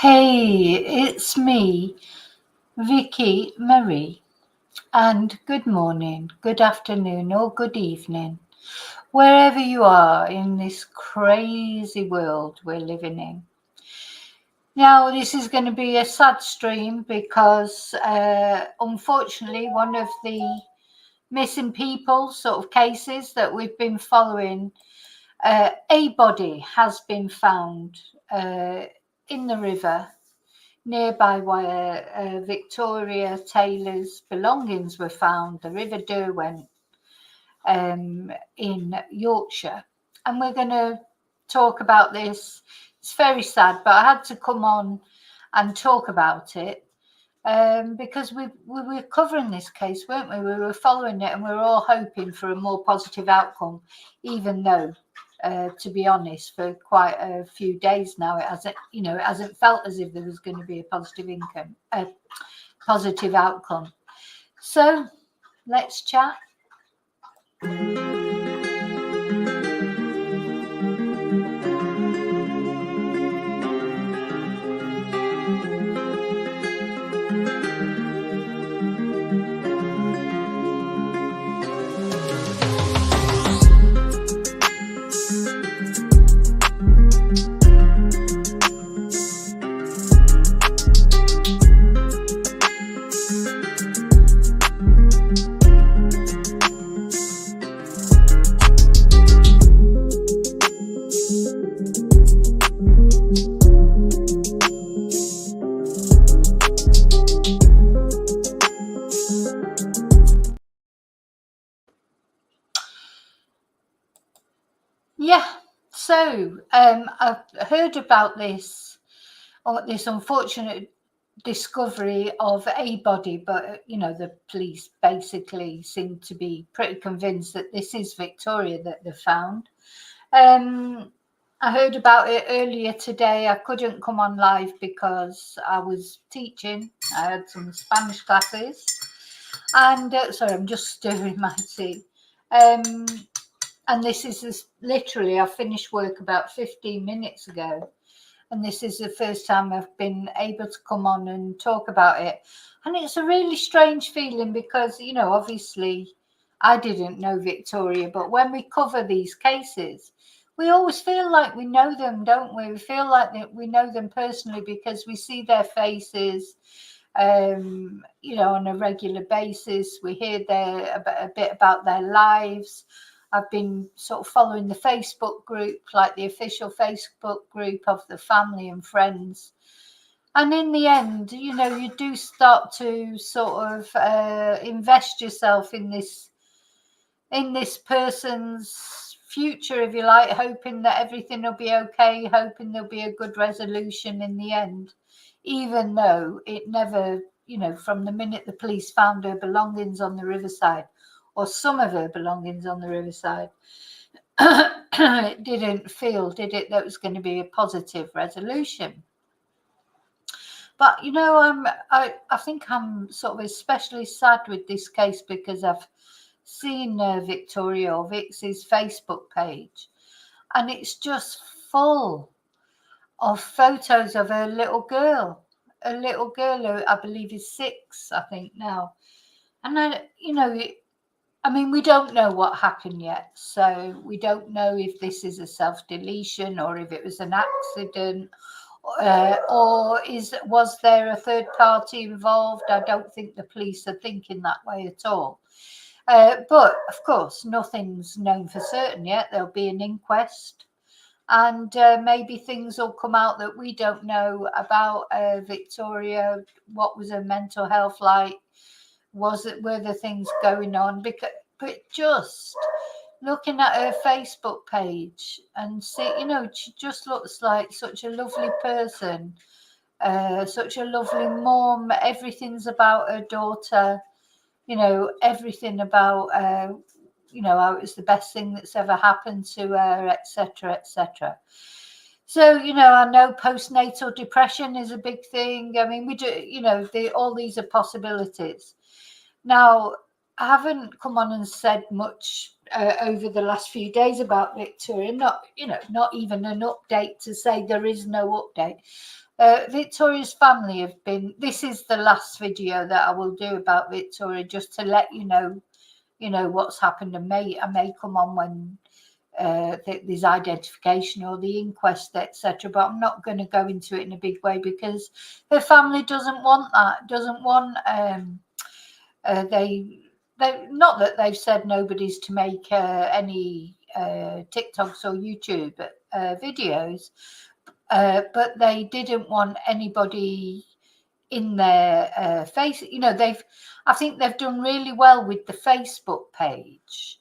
Hey, it's me, Vicki Marie, and good morning, good afternoon, or good evening, wherever you are in this crazy world we're living in. Now, this is going to be a sad stream because, unfortunately, one of the missing people sort of cases that we've been following, a body has been found in the river nearby where Victoria Taylor's belongings were found, the River Derwent in Yorkshire. And we're going to talk about this. It's very sad, but I had to come on and talk about it because we were covering this case, weren't we? We were following it and we were all hoping for a more positive outcome, even though to be honest, for quite a few days now, it hasn't felt as if there was going to be a positive outcome. So let's chat. Yeah, so I've heard about this unfortunate discovery of a body, but the police basically seem to be pretty convinced that this is Victoria that they found. I heard about it earlier today. I couldn't come on live because I was teaching. I had some Spanish classes, and sorry, I'm just stirring my tea. And this is literally, I finished work about 15 minutes ago. And this is the first time I've been able to come on and talk about it. And it's a really strange feeling because, obviously I didn't know Victoria, but when we cover these cases, we always feel like we know them, don't we? We feel like that we know them personally because we see their faces, on a regular basis. We hear a bit about their lives. I've been sort of following the Facebook group, like the official Facebook group of the family and friends. And in the end, you do start to sort of invest yourself in this person's future, if you like, hoping that everything will be okay, hoping there'll be a good resolution in the end, even though it never, from the minute the police found her belongings on the riverside, or some of her belongings on the riverside, it didn't feel, did it, that was going to be a positive resolution. But, I think I'm sort of especially sad with this case because I've seen Victoria or Vix's Facebook page, and it's just full of photos of her little girl, who I believe is 6, I think now. And I mean, we don't know what happened yet. So we don't know if this is a self-deletion or if it was an accident, or was there a third party involved? I don't think the police are thinking that way at all. But of course, nothing's known for certain yet. There'll be an inquest, and maybe things will come out that we don't know about Victoria. What was her mental health like? Were there things going on? But just looking at her Facebook page and see, she just looks like such a lovely person, such a lovely mom. Everything's about her daughter, everything about, how it was the best thing that's ever happened to her, etc., etc. So, I know postnatal depression is a big thing. I mean, we do, all these are possibilities. Now, I haven't come on and said much over the last few days about Victoria, not even an update to say there is no update. Victoria's family have been. This is the last video that I will do about Victoria, just to let you know what's happened. And I may come on when there's identification or the inquest, etc. But I'm not going to go into it in a big way, because her family doesn't want that. Doesn't want. They not that they've said nobody's to make any TikToks or YouTube videos, but they didn't want anybody in their face. I think they've done really well with the Facebook page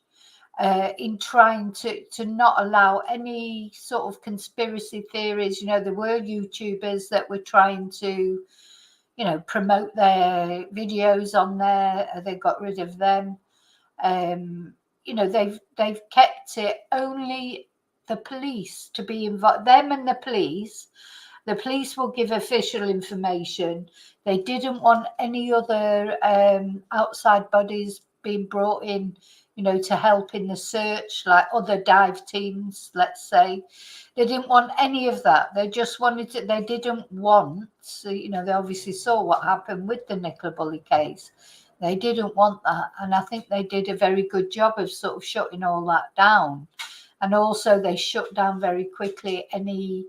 in trying to not allow any sort of conspiracy theories. There were YouTubers that were trying to promote their videos on there. They got rid of them. They've kept it only the police to be involved. Them and the police. The police will give official information. They didn't want any other outside bodies being brought in, to help in the search, like other dive teams, let's say. They didn't want any of that. They just wanted to. They didn't want. So, they obviously saw what happened with the Nicola Bulley case. They didn't want that, and I think they did a very good job of sort of shutting all that down. And also, they shut down very quickly any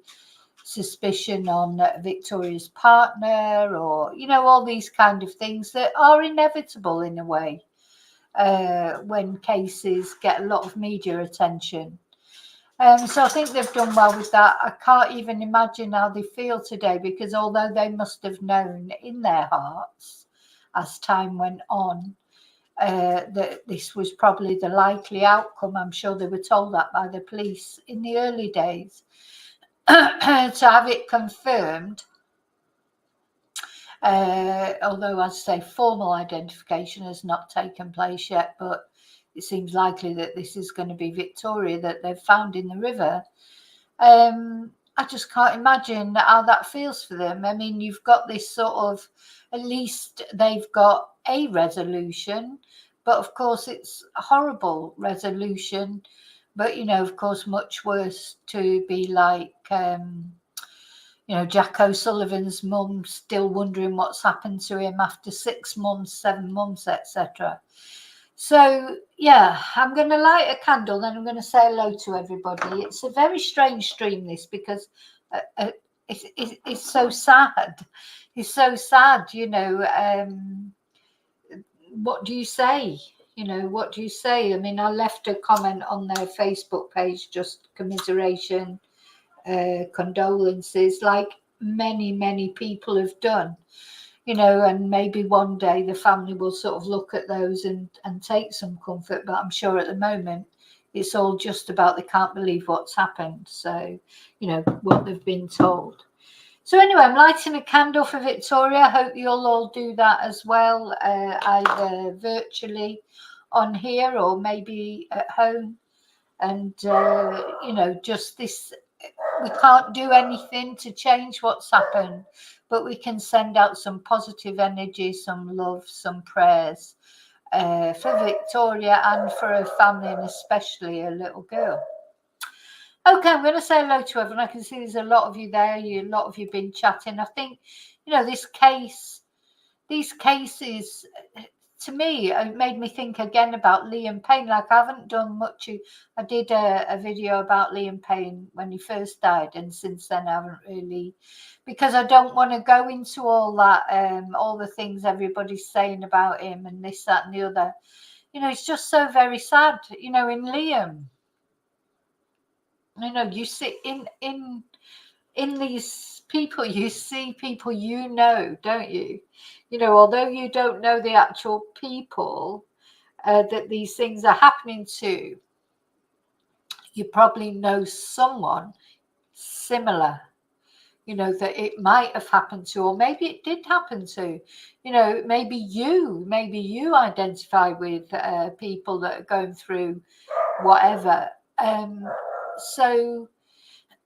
suspicion on Victoria's partner, or all these kind of things that are inevitable in a way when cases get a lot of media attention. So I think they've done well with that. I can't even imagine how they feel today, because although they must have known in their hearts as time went on that this was probably the likely outcome, I'm sure they were told that by the police in the early days. To have it confirmed, although, as I say, formal identification has not taken place yet, but it seems likely that this is going to be Victoria that they've found in the river. I just can't imagine how that feels for them. I mean, you've got this sort of, at least they've got a resolution, but of course it's a horrible resolution. But, of course, much worse to be like, Jack O'Sullivan's mum, still wondering what's happened to him after 6 months, 7 months, etc. So, yeah, I'm going to light a candle, then I'm going to say hello to everybody. It's a very strange stream, this, because it's so sad. It's so sad, what do you say? What do you say? I mean, I left a comment on their Facebook page, just commiseration, condolences, like many people have done, and maybe one day the family will sort of look at those and take some comfort. But I'm sure at the moment it's all just about they can't believe what's happened. So, what they've been told. So anyway, I'm lighting a candle for Victoria. I hope you'll all do that as well, either virtually on here or maybe at home. And, just this, we can't do anything to change what's happened, but we can send out some positive energy, some love, some prayers for Victoria and for her family, and especially her little girl. Okay, I'm going to say hello to everyone. I can see there's a lot of you there. A lot of you been chatting. I think, these cases, to me, it made me think again about Liam Payne. Like, I haven't done much. I did a video about Liam Payne when he first died, and since then I haven't really, because I don't want to go into all that, all the things everybody's saying about him and this, that, and the other. It's just so very sad. In Liam, you see in these people, you see people, don't you? Although you don't know the actual people that these things are happening to, you probably know someone similar, that it might have happened to, or maybe it did happen to. Maybe you identify with people that are going through whatever. So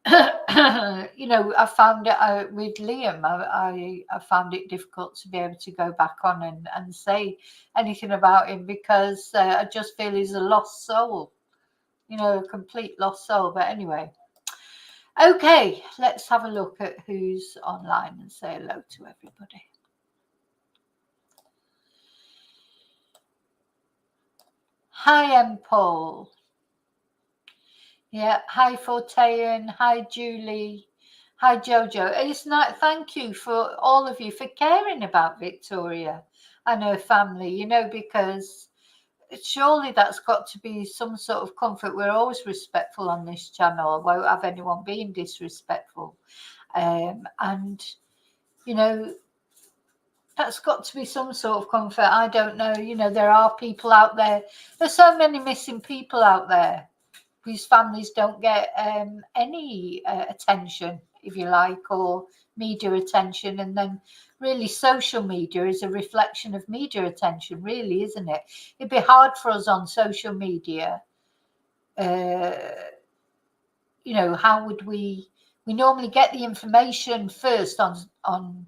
I found it with Liam. I found it difficult to be able to go back on and say anything about him, because I just feel he's a lost soul, a complete lost soul. But anyway, Okay, let's have a look at who's online and say hello to everybody. Hi, Paul. Yeah, hi, Fortean. Hi, Julie. Hi, Jojo. It's not. Thank you for all of you for caring about Victoria and her family. You know, because surely that's got to be some sort of comfort. We're always respectful on this channel. I won't have anyone being disrespectful. And, you know, that's got to be some sort of comfort. I don't know. You know, there are people out there. There's so many missing people out there whose families don't get any attention, if you like, or media attention. And then really social media is a reflection of media attention, really, isn't it? It'd be hard for us on social media. You know, how would we normally get the information first on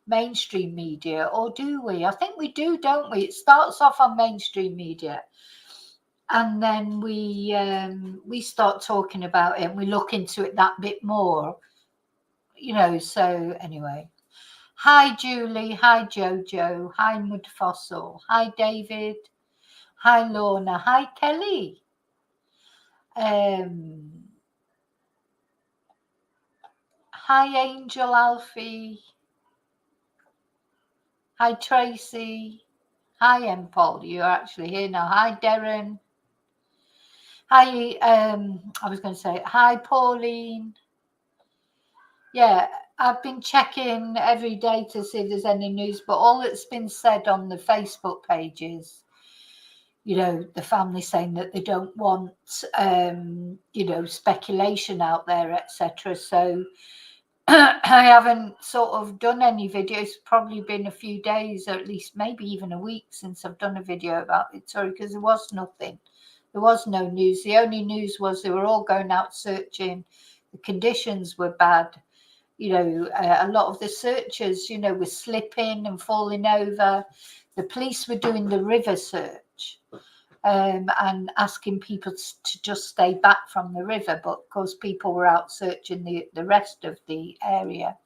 mainstream media, or do we? I think we do, don't we? It starts off on mainstream media, and then we start talking about it and we look into it that bit more, you know. So anyway, hi Julie, hi Jojo, hi Mud Fossil, hi David, hi Lorna, hi Kelly, hi Angel Alfie, hi Tracy, hi Paul, you're actually here now, hi Darren, hi I was going to say hi Pauline. Yeah, I've been checking every day to see if there's any news, but all that's been said on the Facebook pages, you know, the family saying that they don't want, you know, speculation out there, etc. So I haven't sort of done any videos. It's probably been a few days, or at least maybe even a week since I've done a video about Victoria, because there was nothing. There was no news. The only news was they were all going out searching. The conditions were bad. You know, a lot of the searchers, you know, were slipping and falling over. The police were doing the river search and asking people to just stay back from the river. But of course, people were out searching the rest of the area.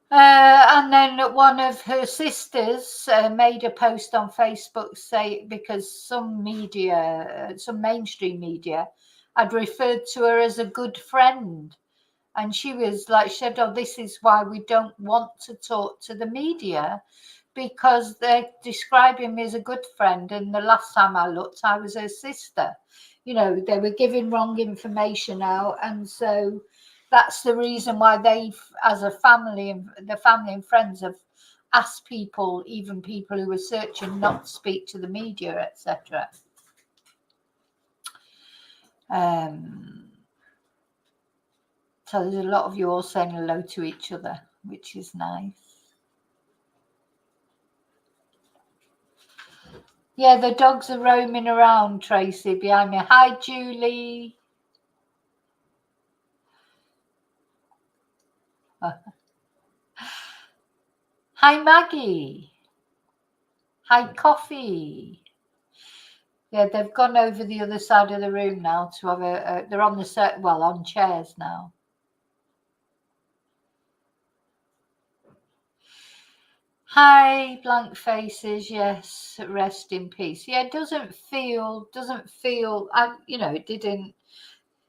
And then one of her sisters made a post on Facebook say, because some media, some mainstream media, had referred to her as a good friend. And she was like, she said, oh, this is why we don't want to talk to the media, because they're describing me as a good friend. And the last time I looked, I was her sister. You know, they were giving wrong information out. And so that's the reason why they've, as a family, and the family and friends have asked people, even people who were searching, not to speak to the media, etc. So there's a lot of you all saying hello to each other, which is nice. Yeah, the dogs are roaming around, Tracy, behind me. Hi, Julie. Hi, Maggie. Hi, Coffee. Yeah, they've gone over the other side of the room now to have they're on the set, well, on chairs now. Hi, blank faces. Yes, rest in peace. Yeah, it doesn't feel, you know, it didn't,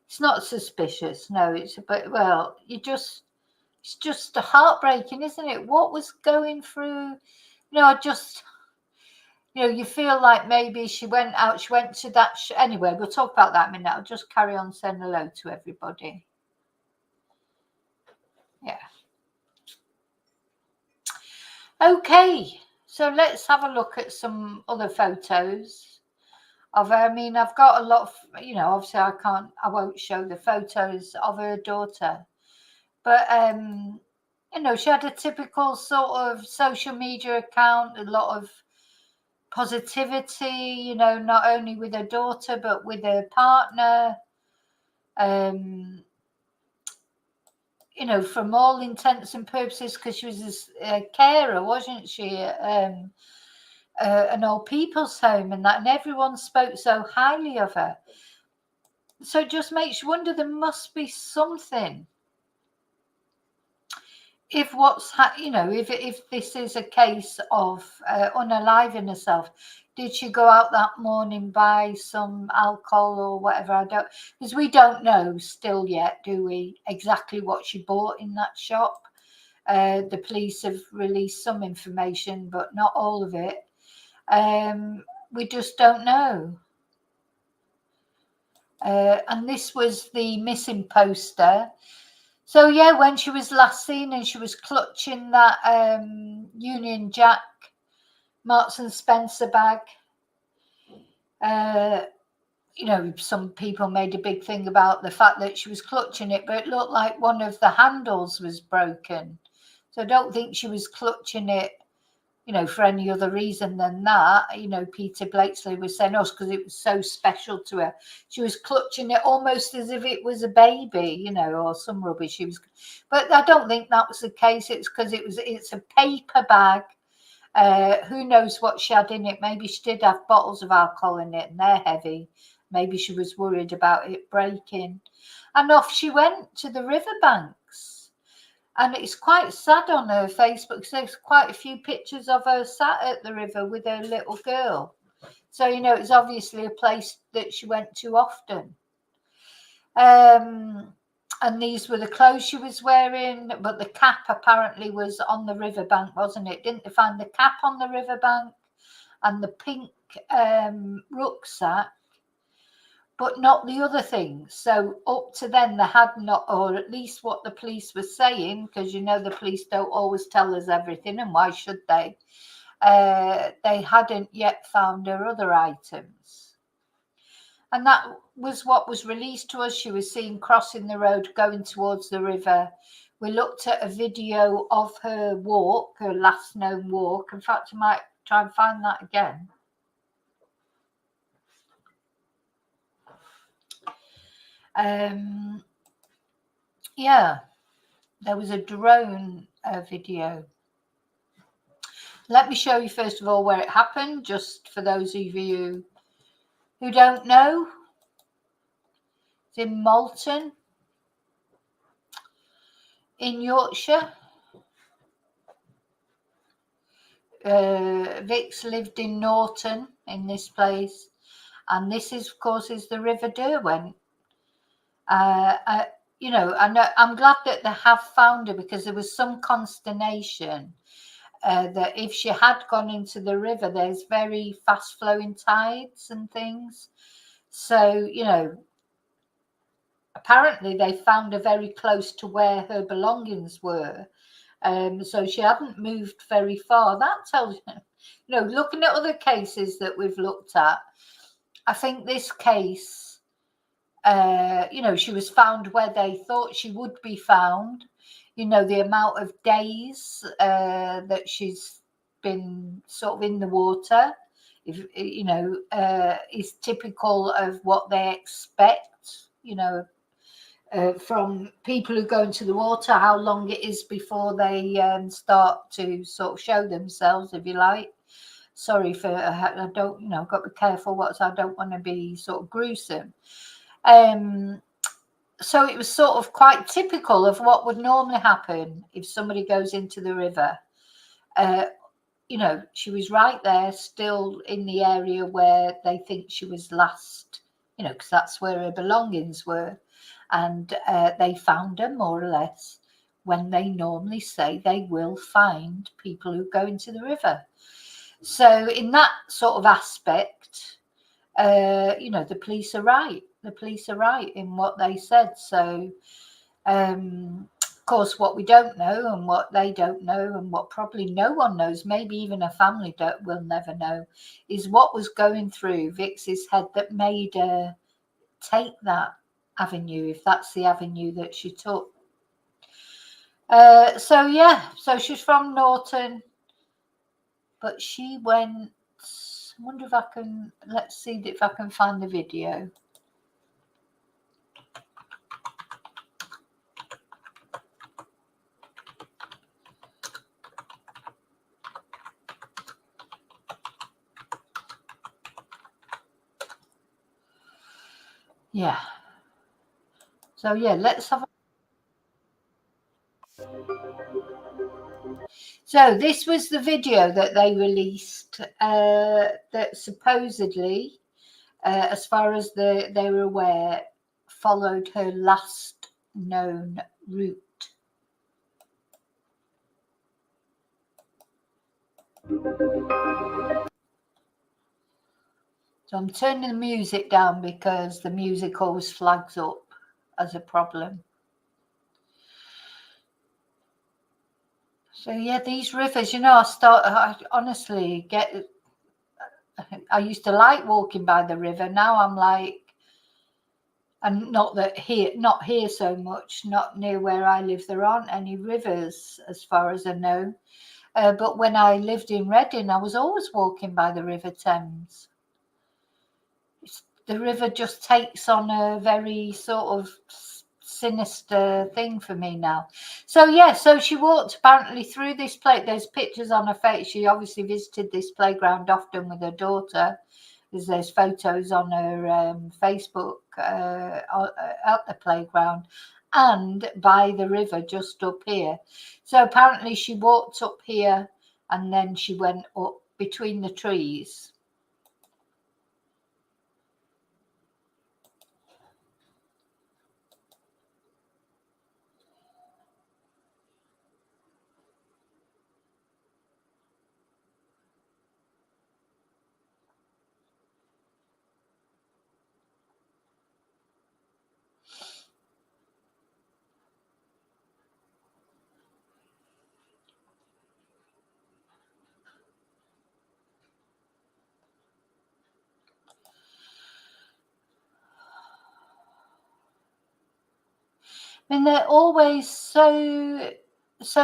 it's not suspicious. No, it's, but, well, it's just heartbreaking, isn't it? What was going through, you know, you know, you feel like maybe she went to that, anyway, we'll talk about that in a minute. I'll just carry on saying hello to everybody. Yeah. Okay, so let's have a look at some other photos of her. I mean, I've got a lot of, you know, obviously I won't show the photos of her daughter, but you know, she had a typical sort of social media account, a lot of positivity, you know, not only with her daughter but with her partner. You know, from all intents and purposes, because she was a carer, wasn't she? An old people's home and that, and everyone spoke so highly of her. So it just makes you wonder, there must be something. If if this is a case of unaliving herself, did she go out that morning, buy some alcohol or whatever? I don't, because we don't know still yet, do we, exactly what she bought in that shop. The police have released some information, but not all of it. We just don't know. And this was the missing poster. So yeah, when she was last seen and she was clutching that Union Jack Marks and Spencer bag, some people made a big thing about the fact that she was clutching it, but it looked like one of the handles was broken. So I don't think she was clutching it, for any other reason than that. Peter Blakesley was saying, because it was so special to her. She was clutching it almost as if it was a baby, or some rubbish. But I don't think that was the case. It's because it's a paper bag. Who knows what she had in it? Maybe she did have bottles of alcohol in it and they're heavy. Maybe she was worried about it breaking. And off she went to the riverbanks. And it's quite sad on her Facebook because there's quite a few pictures of her sat at the river with her little girl. So, it's obviously a place that she went to often. And these were the clothes she was wearing, but the cap apparently was on the riverbank, wasn't it? Didn't they find the cap on the riverbank and the pink rucksack, but not the other things? So up to then they had not, or at least what the police were saying, because the police don't always tell us everything, and why should they? They hadn't yet found her other items. And that was what was released to us. She was seen crossing the road, going towards the river. We looked at a video of her walk, her last known walk. In fact, I might try and find that again. Yeah, there was a drone video. Let me show you first of all where it happened, just for those of you who don't know. It's in Malton, in Yorkshire. Vic's lived in Norton, in this place, and this is, of course, is the River Derwent. I'm glad that they have found her, because there was some consternation that if she had gone into the river, there's very fast flowing tides and things. So, apparently they found her very close to where her belongings were. So she hadn't moved very far. That tells you, looking at other cases that we've looked at, I think this case, she was found where they thought she would be found. The amount of days that she's been sort of in the water, is typical of what they expect, from people who go into the water, how long it is before they start to sort of show themselves, if you like. Sorry for, I don't, I've got to be careful I don't want to be sort of gruesome. So it was sort of quite typical of what would normally happen if somebody goes into the river. She was right there, still in the area where they think she was last, because that's where her belongings were. And they found her more or less when they normally say they will find people who go into the river. So in that sort of aspect, the police are right. The police are right in what they said. So, of course, what we don't know and what they don't know and what probably no one knows, maybe even a family will never know, is what was going through Vix's head that made her take that avenue, if that's the avenue that she took. So she's from Norton, but she went, I wonder if I can, let's see if I can find the video. Yeah, So yeah, let's have. So this was the video that they released that supposedly, as far as they were aware, followed her last known route. So I'm turning the music down because the music always flags up as a problem. So yeah, these rivers, I honestly get. I used to like walking by the river. Now I'm like, and not here so much. Not near where I live, there aren't any rivers as far as I know. But when I lived in Reading, I was always walking by the River Thames. The river just takes on a very sort of sinister thing for me now. So yeah, so she walked apparently through this place. There's pictures on her face. She obviously visited this playground often with her daughter. There's photos on her Facebook at the playground and by the river just up here. So apparently she walked up here and then she went up between the trees. I mean, they're always so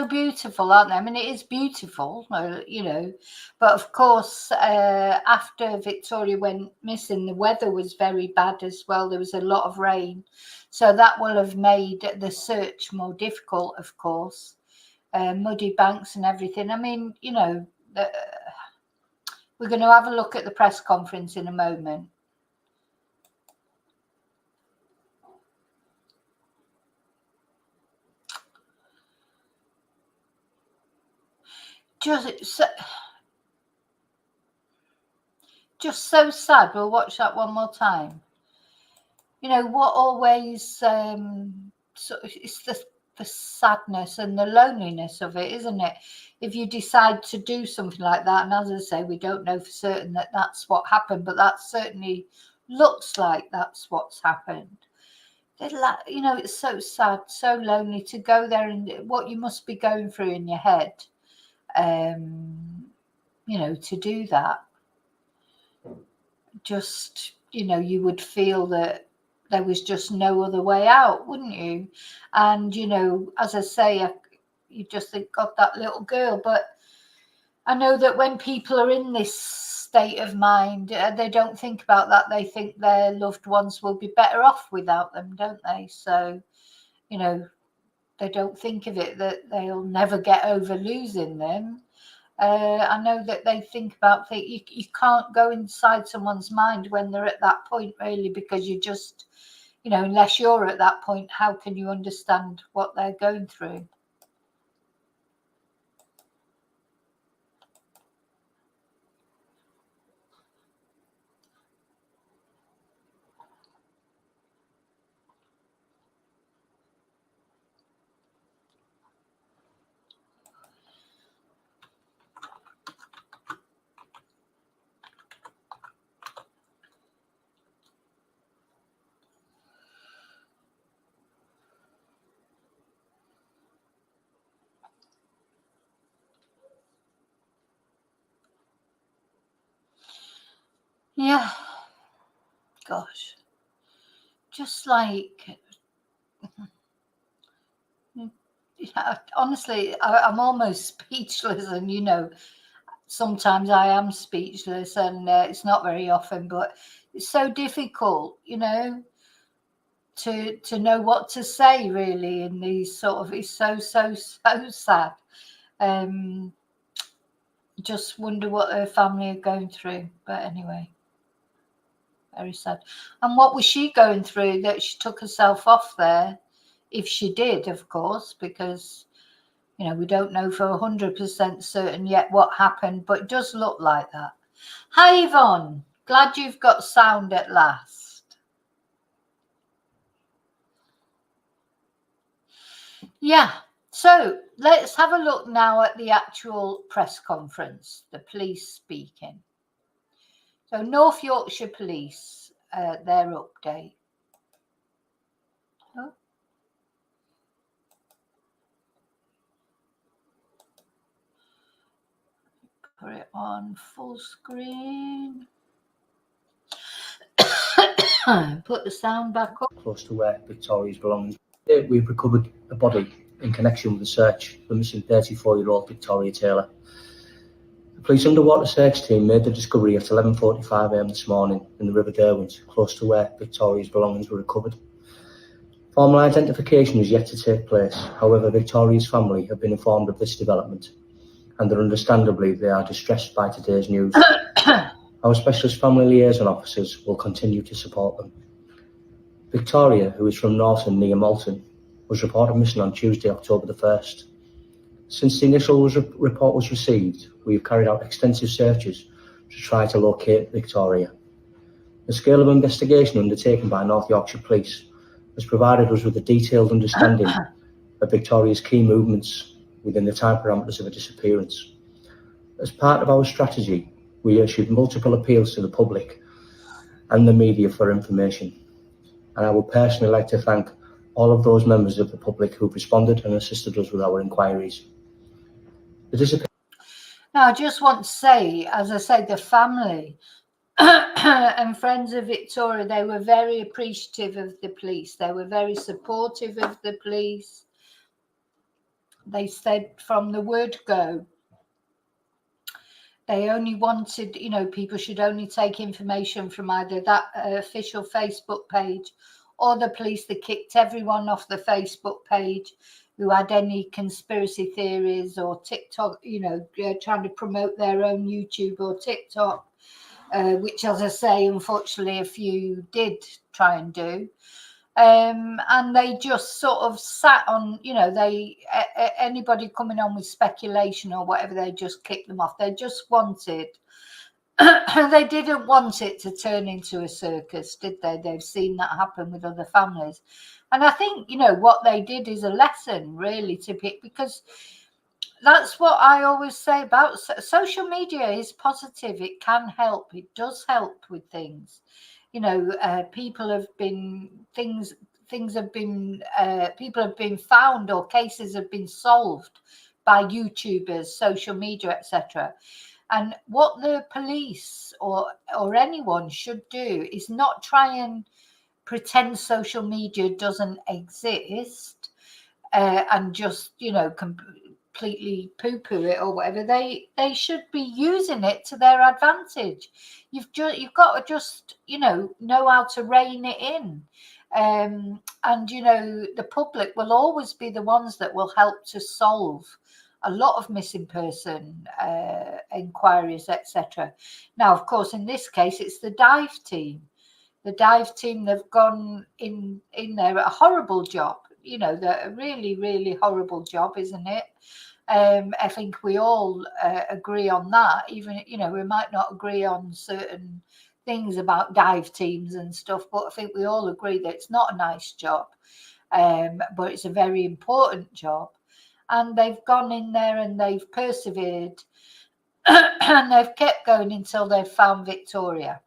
beautiful, aren't they? I mean, it is beautiful, but of course, after Victoria went missing, the weather was very bad as well. There was a lot of rain, so that will have made the search more difficult, of course. Muddy banks and everything. I mean, we're going to have a look at the press conference in a moment. Just so sad. We'll watch that one more time. What always it's the sadness and the loneliness of it, isn't it? If you decide to do something like that, and as I say, we don't know for certain that that's what happened, but that certainly looks like that's what's happened. It's so sad, so lonely to go there, and what you must be going through in your head, to do that. Just, you would feel that there was just no other way out, wouldn't you? And, as I say, you just think, God, that little girl. But I know that when people are in this state of mind, they don't think about that. They think their loved ones will be better off without them, don't they? So, they don't think of it that they'll never get over losing them. I know that they think about things. You can't go inside someone's mind when they're at that point, really, because you just, unless you're at that point, how can you understand what they're going through? Yeah, gosh, just like, honestly, I'm almost speechless, and sometimes I am speechless, and it's not very often, but it's so difficult, to know what to say, really, in these sort of. It's so sad. Um, just wonder what her family are going through. But anyway, Very sad. And what was she going through that she took herself off there? If she did, of course, because, you know, we don't know for 100% certain yet what happened, but it does look like that. Hi, Yvonne. Glad you've got sound at last. Yeah. So let's have a look now at the actual press conference, the police speaking. So North Yorkshire Police, their update. Oh. Put it on full screen. Put the sound back up. Close to where Victoria's belongs. We've recovered a body in connection with the search for missing 34-year-old Victoria Taylor. The police underwater search team made the discovery at 11:45 a.m. this morning in the River Derwent, close to where Victoria's belongings were recovered. Formal identification is yet to take place. However, Victoria's family have been informed of this development, and understandably they are distressed by today's news. Our specialist family liaison officers will continue to support them. Victoria, who is from Norton near Malton, was reported missing on Tuesday, October the 1st. Since the initial report was received, we have carried out extensive searches to try to locate Victoria. The scale of investigation undertaken by North Yorkshire Police has provided us with a detailed understanding of Victoria's key movements within the time parameters of a disappearance. As part of our strategy, we issued multiple appeals to the public and the media for information, and I would personally like to thank all of those members of the public who have responded and assisted us with our inquiries. Now, I just want to say, as I said, the family and friends of Victoria, they were very appreciative of the police. They were very supportive of the police. They said from the word go, they only wanted, you know, people should only take information from either that official Facebook page or the police. That kicked everyone off the Facebook page who had any conspiracy theories or TikTok, you know, trying to promote their own YouTube or TikTok, which, as I say, unfortunately, a few did try and do. And they just sort of sat on, you know, anybody coming on with speculation or whatever, they just kicked them off. They just wanted, they didn't want it to turn into a circus, did they? They've seen that happen with other families. And I think, you know, what they did is a lesson really to pick, because that's what I always say about social media is positive. It can help. It does help with things. You know, people have been found, or cases have been solved by YouTubers, social media, etc. And what the police or anyone should do is not try and pretend social media doesn't exist and just, you know, completely poo-poo it or whatever. They should be using it to their advantage. You've got to just, you know how to rein it in. And, you know, the public will always be the ones that will help to solve a lot of missing person inquiries, etc. Now, of course, in this case, it's the dive team. The dive team, they've gone in there, a horrible job. You know, a really, really horrible job, isn't it? I think we all agree on that. Even, you know, we might not agree on certain things about dive teams and stuff, but I think we all agree that it's not a nice job, but it's a very important job. And they've gone in there and they've persevered and they've kept going until they've found Victoria,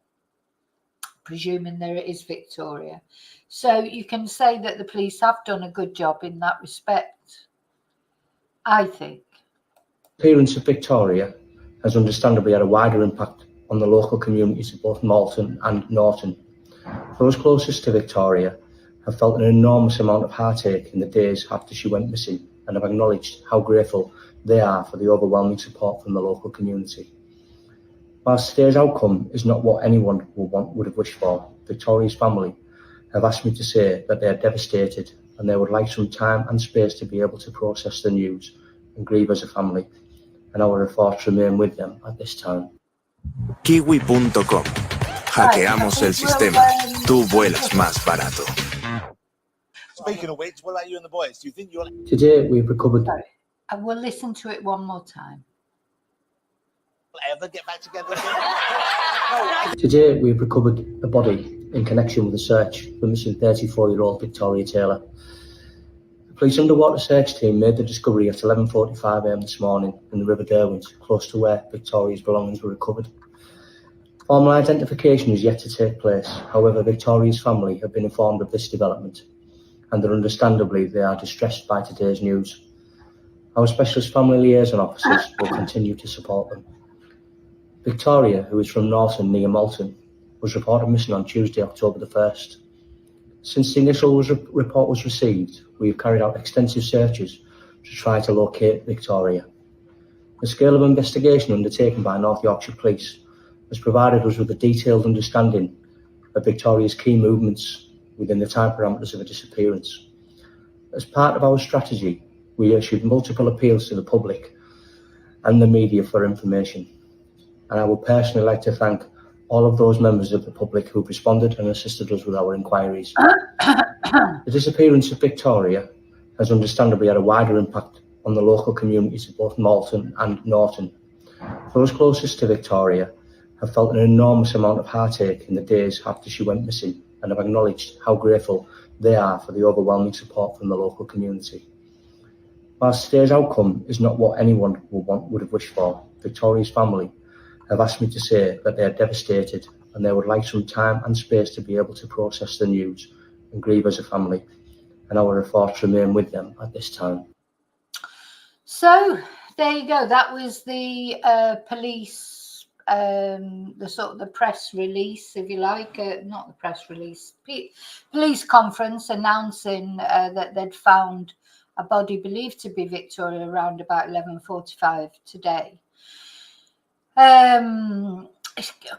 presuming there it is Victoria. So you can say that the police have done a good job in that respect, I think. The appearance of Victoria has understandably had a wider impact on the local communities of both Malton and Norton. Those closest to Victoria have felt an enormous amount of heartache in the days after she went missing, and have acknowledged how grateful they are for the overwhelming support from the local community. Whilst today's outcome is not what anyone would have wished for, Victoria's family have asked me to say that they are devastated and they would like some time and space to be able to process the news and grieve as a family, and our thoughts remain with them at this time. Kiwi.com Hackeamos el sistema. Tú vuelas más barato. Speaking of which, what about you and the boys? Do you think you'll Today, we've recovered. Sorry, I will listen to it one more time. ever get back together again? Today, we've recovered a body in connection with the search for missing 34-year-old Victoria Taylor. The police underwater search team made the discovery at 11:45 a.m. this morning in the River Derwent, close to where Victoria's belongings were recovered. Formal identification is yet to take place. However, Victoria's family have been informed of this development, and understandably they are distressed by today's news. Our specialist family liaison officers will continue to support them. Victoria, who is from Norton near Malton, was reported missing on Tuesday, October the 1st. Since the initial report was received, we have carried out extensive searches to try to locate Victoria. The scale of investigation undertaken by North Yorkshire Police has provided us with a detailed understanding of Victoria's key movements within the time parameters of a disappearance. As part of our strategy, we issued multiple appeals to the public and the media for information, and I would personally like to thank all of those members of the public who have responded and assisted us with our inquiries. The disappearance of Victoria has understandably had a wider impact on the local communities of both Malton and Norton. Those closest to Victoria have felt an enormous amount of heartache in the days after she went missing and have acknowledged how grateful they are for the overwhelming support from the local community. Whilst today's outcome is not what anyone would have wished for, Victoria's family have asked me to say that they are devastated and they would like some time and space to be able to process the news and grieve as a family, and our thoughts remain with them at this time. So there you go. That was the police, the press release, if you like, not the press release, police conference announcing that they'd found a body believed to be Victoria around about 11:45 today.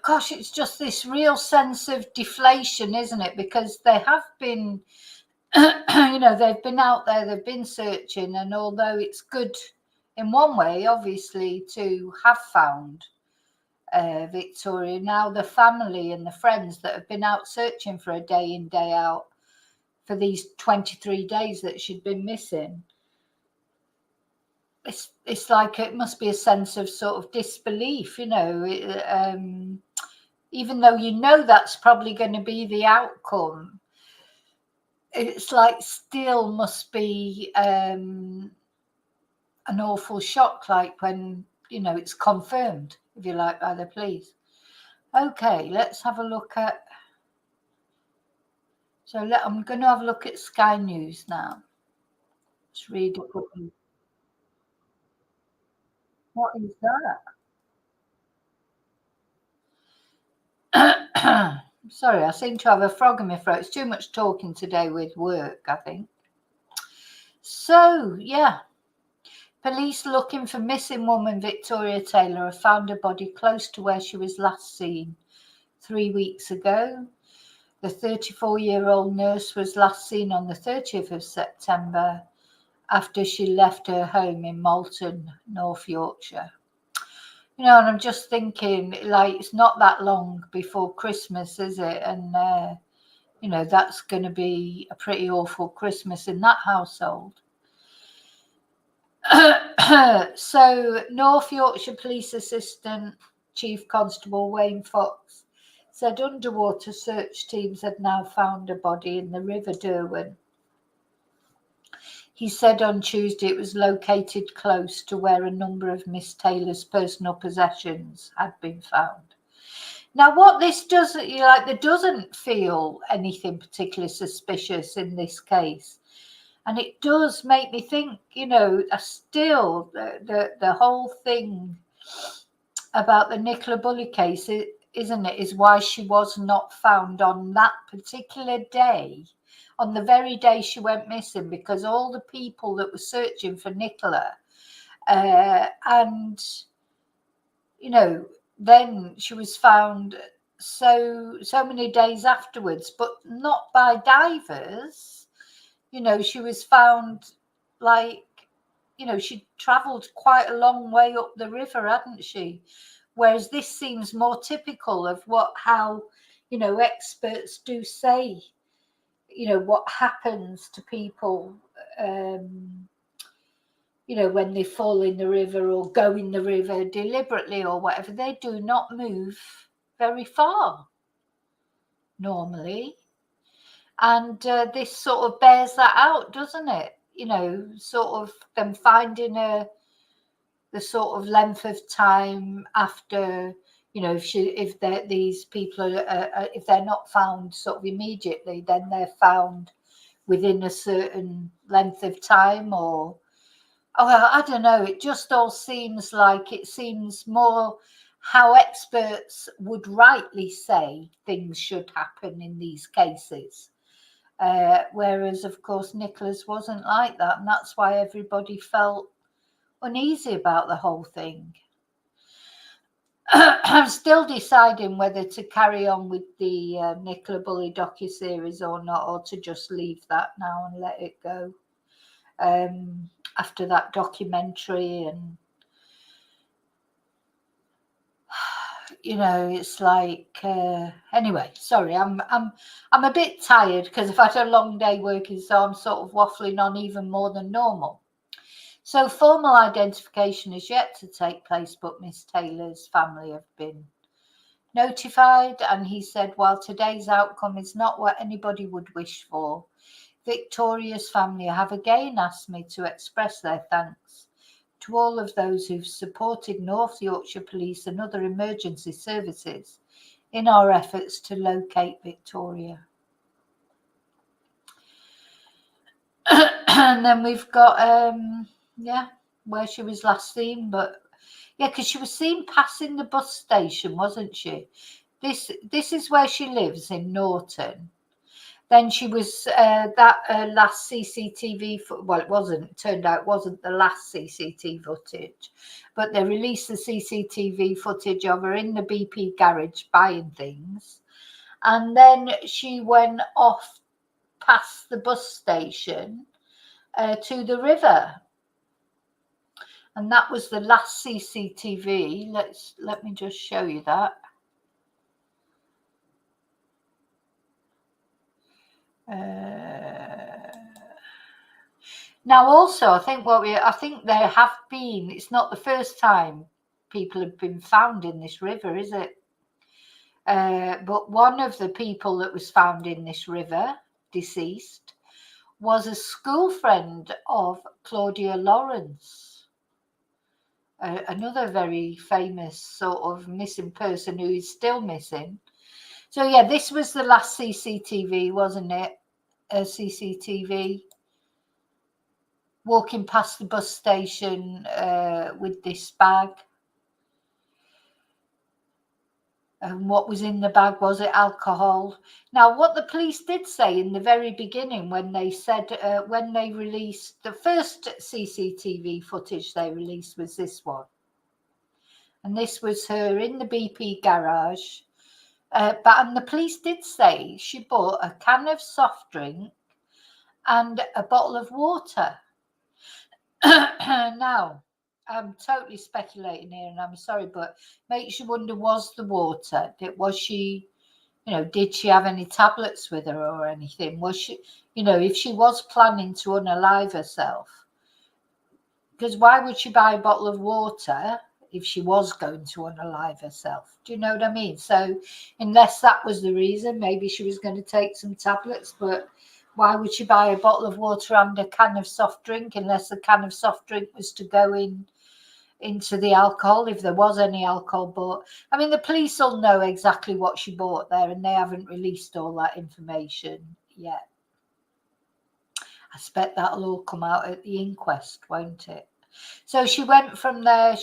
Gosh, it's just this real sense of deflation, isn't it? Because they have been, they've been out there, they've been searching, and although it's good in one way, obviously, to have found Victoria, now the family and the friends that have been out searching for her day in, day out for these 23 days that she'd been missing, it's like it must be a sense of sort of disbelief, even though that's probably going to be the outcome. It's like still must be an awful shock, like when it's confirmed, if you like, by the police. Okay, let's have a look at. I'm going to have a look at Sky News now. Let's read it. What is that? Sorry, I seem to have a frog in my throat. It's too much talking today with work, I think. So, yeah. Police looking for missing woman Victoria Taylor have found her body close to where she was last seen 3 weeks ago. The 34-year-old nurse was last seen on the 30th of September after she left her home in Malton, North Yorkshire. And I'm just thinking, like, it's not that long before Christmas, is it? And, that's going to be a pretty awful Christmas in that household. So, North Yorkshire Police Assistant Chief Constable Wayne Fox said underwater search teams had now found a body in the River Derwent. He said on Tuesday it was located close to where a number of Miss Taylor's personal possessions had been found. Now, what this does, there doesn't feel anything particularly suspicious in this case. And it does make me think, still the whole thing about the Nicola Bulley case, isn't it, is why she was not found on that particular day, on the very day she went missing, because all the people that were searching for Nicola, then she was found so many days afterwards, but not by divers. She was found she'd travelled quite a long way up the river, hadn't she? Whereas this seems more typical of how, you know, experts do say, you know, what happens to people, you know, when they fall in the river or go in the river deliberately or whatever. They do not move very far normally. And this sort of bears that out, doesn't it? You know, sort of them finding the sort of length of time after, you know, if these people are if they're not found sort of immediately, then they're found within a certain length of time, or I don't know. It just all seems like, it seems more how experts would rightly say things should happen in these cases. Whereas, of course, Nicholas wasn't like that. And that's why everybody felt uneasy about the whole thing. I'm still deciding whether to carry on with the Nicola Bulley docuseries or not, or to just leave that now and let it go. After that documentary, and you know, it's like anyway. Sorry, I'm a bit tired because I've had a long day working, so I'm sort of waffling on even more than normal. So formal identification is yet to take place, but Miss Taylor's family have been notified, and he said, while today's outcome is not what anybody would wish for, Victoria's family have again asked me to express their thanks to all of those who've supported North Yorkshire Police and other emergency services in our efforts to locate Victoria. And then we've got, where she was last seen, but yeah, because she was seen passing the bus station, wasn't she? This is where she lives, in Norton. Then she was last CCTV, well, it wasn't, it turned out it wasn't the last CCTV footage, but they released the CCTV footage of her in the BP garage buying things. And then she went off past the bus station to the river. And that was the last CCTV. Let me just show you that. Now, also, I think there have been. It's not the first time people have been found in this river, is it? But one of the people that was found in this river, deceased, was a school friend of Claudia Lawrence, another very famous sort of missing person who is still missing. So yeah, this was the last CCTV, wasn't it? CCTV walking past the bus station with this bag. And what was in the bag? Was it alcohol? Now, what the police did say in the very beginning, when they said, when they released the first CCTV footage they released, was this one. And this was her in the BP garage. And the police did say she bought a can of soft drink and a bottle of water. Now, I'm totally speculating here, and I'm sorry, but makes you wonder, was the water, was she, you know, did she have any tablets with her or anything? Was she, you know, if she was planning to unalive herself, because why would she buy a bottle of water if she was going to unalive herself? Do you know what I mean? So unless that was the reason, maybe she was going to take some tablets, but why would she buy a bottle of water and a can of soft drink, unless the can of soft drink was to go into the alcohol, if there was any alcohol bought? I mean, the police will know exactly what she bought there, and they haven't released all that information yet. I expect that'll all come out at the inquest, won't it? So she went from there.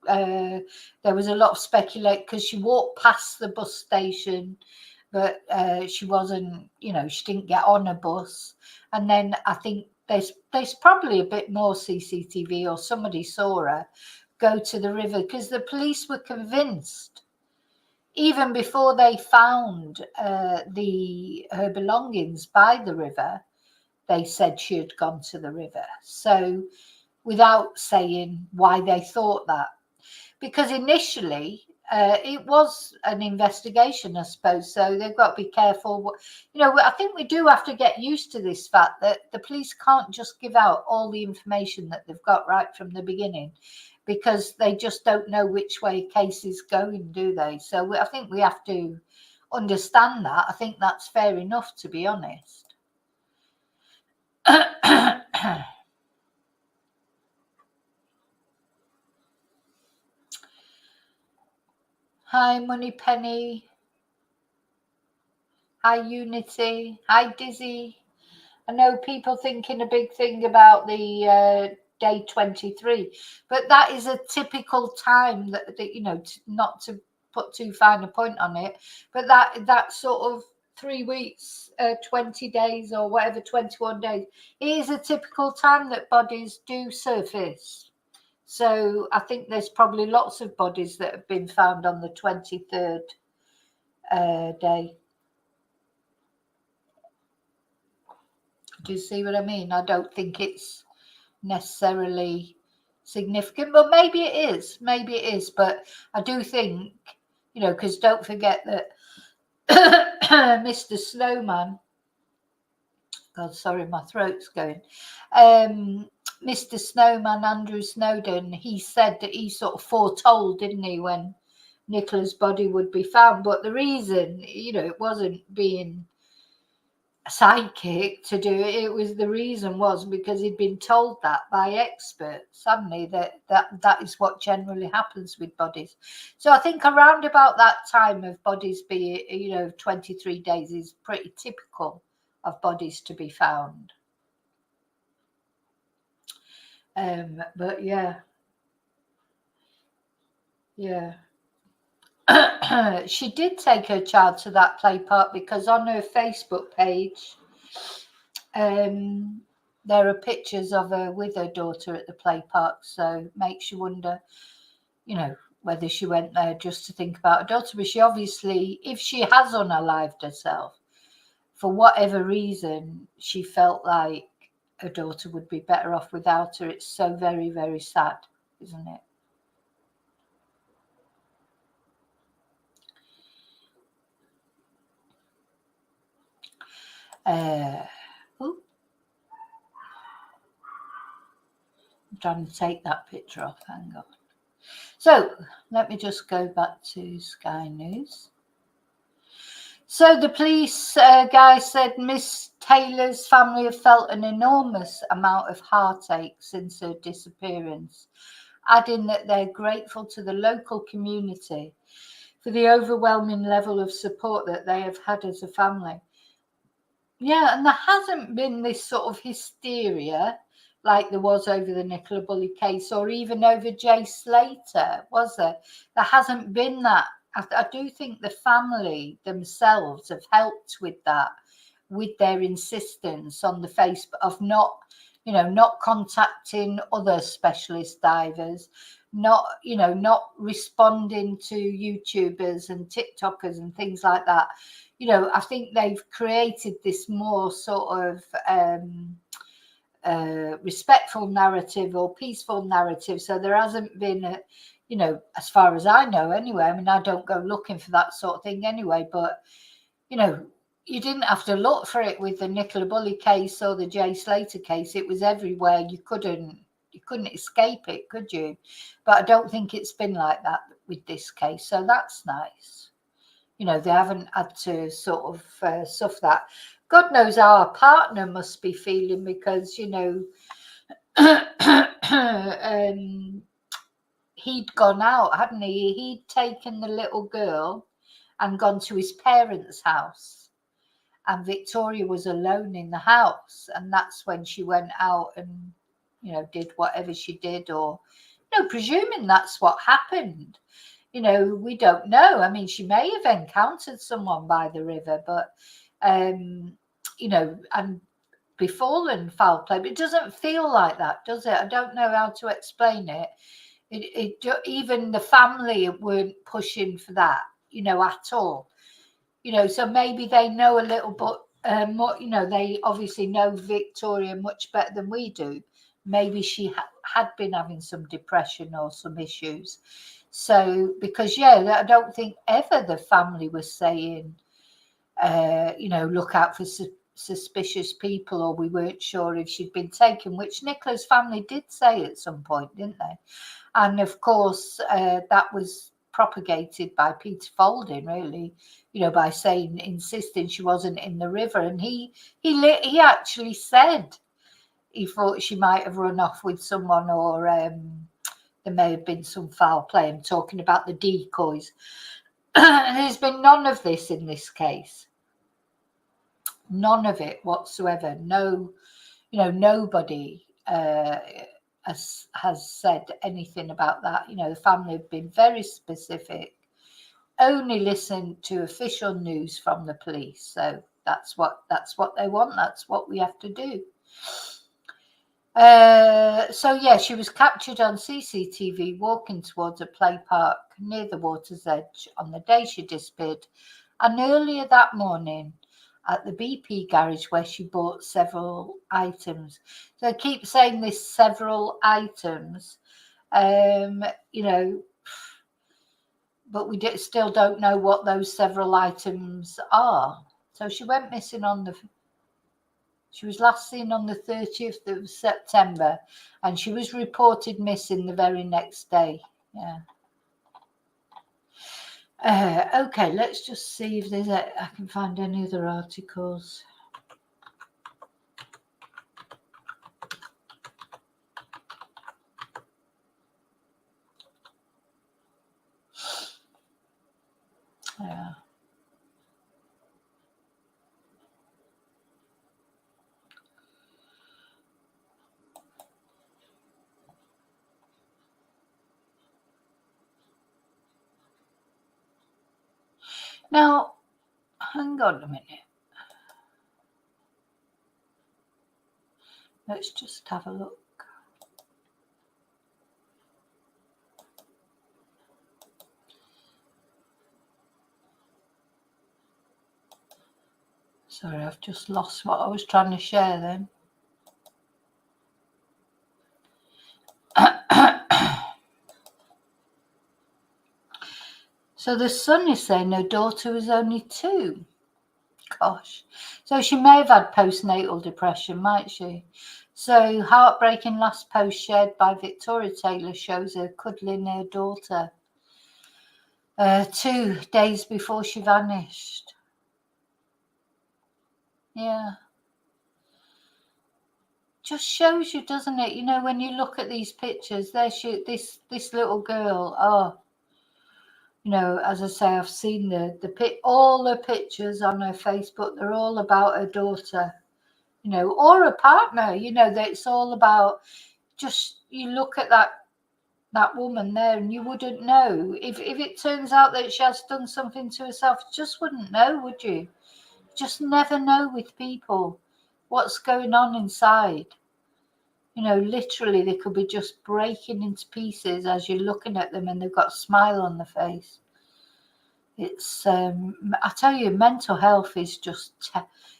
There was a lot of speculation because she walked past the bus station, but she wasn't, you know, she didn't get on a bus. And then I think there's probably a bit more CCTV, or somebody saw her go to the river, because the police were convinced, even before they found her belongings by the river, they said she had gone to the river. So without saying why they thought that. because initially it was an investigation, I suppose. So they've got to be careful. I think we do have to get used to this fact that the police can't just give out all the information that they've got right from the beginning, because they just don't know which way a case is going, do they? So I think we have to understand that. I think that's fair enough, to be honest. Hi, Money Penny. Hi, Unity. Hi, Dizzy. I know people thinking a big thing about the day 23, but that is a typical time that not to put too fine a point on it, but that sort of 3 weeks, 20 days or whatever, 21 days, it is a typical time that bodies do surface. So I think there's probably lots of bodies that have been found on the 23rd day. Do you see what I mean? I don't think it's necessarily significant, but maybe it is. Maybe it is. But I do think, because don't forget that Mr. Snowman, God, sorry, my throat's going. Mr. Snowman, Andrew Snowden, he said that he sort of foretold, didn't he, when Nicola's body would be found. But the reason, it wasn't being psychic to do it. It was, the reason was because he'd been told that by experts, suddenly that is what generally happens with bodies. So I think around about that time of bodies being, 23 days is pretty typical of bodies to be found. But yeah. She did take her child to that play park, because on her Facebook page there are pictures of her with her daughter at the play park. So makes you wonder, whether she went there just to think about her daughter. But she obviously, if she has unalived herself, for whatever reason, she felt like her daughter would be better off without her. It's so very, very sad, isn't it? I'm trying to take that picture off. Hang on. So let me just go back to Sky News. So the police guy said Miss Taylor's family have felt an enormous amount of heartache since her disappearance, adding that they're grateful to the local community for the overwhelming level of support that they have had as a family. Yeah, and there hasn't been this sort of hysteria like there was over the Nicola Bulley case, or even over Jay Slater, was there? There hasn't been that. I do think the family themselves have helped with that, with their insistence on the Facebook of not contacting other specialist divers, not responding to YouTubers and TikTokers and things like that. I think they've created this more sort of respectful narrative or peaceful narrative. So there hasn't been as far as I know anyway, I mean, I don't go looking for that sort of thing anyway, but you didn't have to look for it with the Nicola Bulley case or the Jay Slater case. It was everywhere. You couldn't escape it, could you? But I don't think it's been like that with this case. So that's nice. They haven't had to sort of suffer that. God knows how our partner must be feeling, because, he'd gone out, hadn't he? He'd taken the little girl and gone to his parents' house. And Victoria was alone in the house. And that's when she went out and, did whatever she did, or, presuming that's what happened. We don't know. I mean, she may have encountered someone by the river, but, and befallen foul play. But it doesn't feel like that, does it? I don't know how to explain it. Even the family weren't pushing for that, at all. So maybe they know a little bit more, they obviously know Victoria much better than we do. Maybe she had been having some depression or some issues. So, because, yeah, I don't think ever the family was saying, look out for suspicious people, or we weren't sure if she'd been taken, which Nicola's family did say at some point, didn't they? And of course, that was propagated by Peter Folding, really, by insisting she wasn't in the river. And he actually said he thought she might have run off with someone, or there may have been some foul play. I'm talking about the decoys. There's been none of this in this case. None of it whatsoever. No, nobody has said anything about that. The family have been very specific. Only listen to official news from the police. So that's what they want. That's what we have to do. So yeah, she was captured on CCTV walking towards a play park near the water's edge on the day she disappeared, and earlier that morning at the BP garage where she bought several items. So I keep saying this, several items, but we still don't know what those several items are. So she went missing she was last seen on the 30th of September, and she was reported missing the very next day. Yeah. Okay, let's just see if I can find any other articles. Yeah. Now, hang on a minute. Let's just have a look. Sorry, I've just lost what I was trying to share then. So the son is saying her daughter was only 2. Gosh. So she may have had postnatal depression, might she? So heartbreaking last post shared by Victoria Taylor shows her cuddling her daughter 2 days before she vanished. Yeah. Just shows you, doesn't it? When you look at these pictures, this little girl, as I say, I've seen all the pictures on her Facebook. They're all about her daughter, or a partner, that it's all about. Just, you look at that woman there, and you wouldn't know if it turns out that she has done something to herself. Just wouldn't know, would you? Just never know with people what's going on inside. Literally, they could be just breaking into pieces as you're looking at them, and they've got a smile on their face. It's I tell you, mental health is just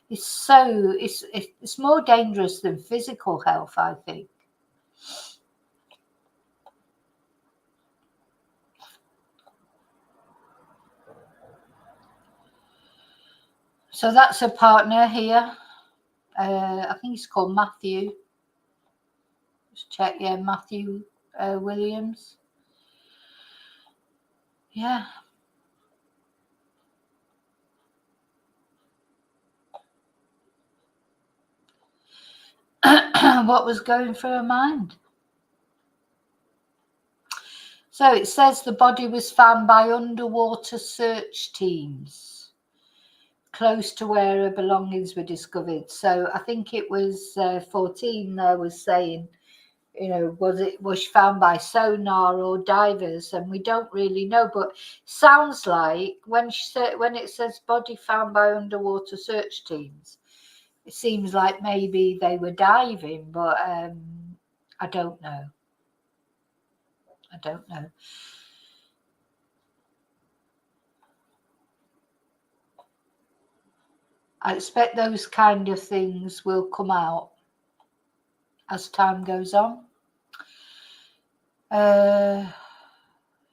it's more dangerous than physical health, I think. So that's a partner here. I think he's called Matthew. Just check, yeah, Matthew Williams. Yeah. What was going through her mind? So it says the body was found by underwater search teams close to where her belongings were discovered. So I think it was 14 there was saying, was she found by sonar or divers? And we don't really know, but sounds like when it says body found by underwater search teams, it seems like maybe they were diving, but I don't know. I expect those kind of things will come out as time goes on.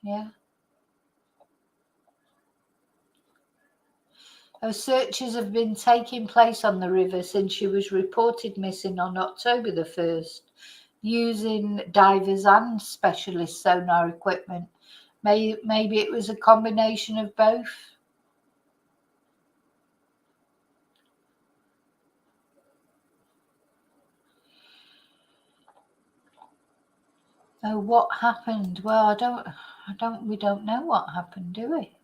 Yeah. Searches have been taking place on the river since she was reported missing on October the 1st, using divers and specialist sonar equipment. Maybe it was a combination of both. Oh, what happened? Well, we don't know what happened, do we?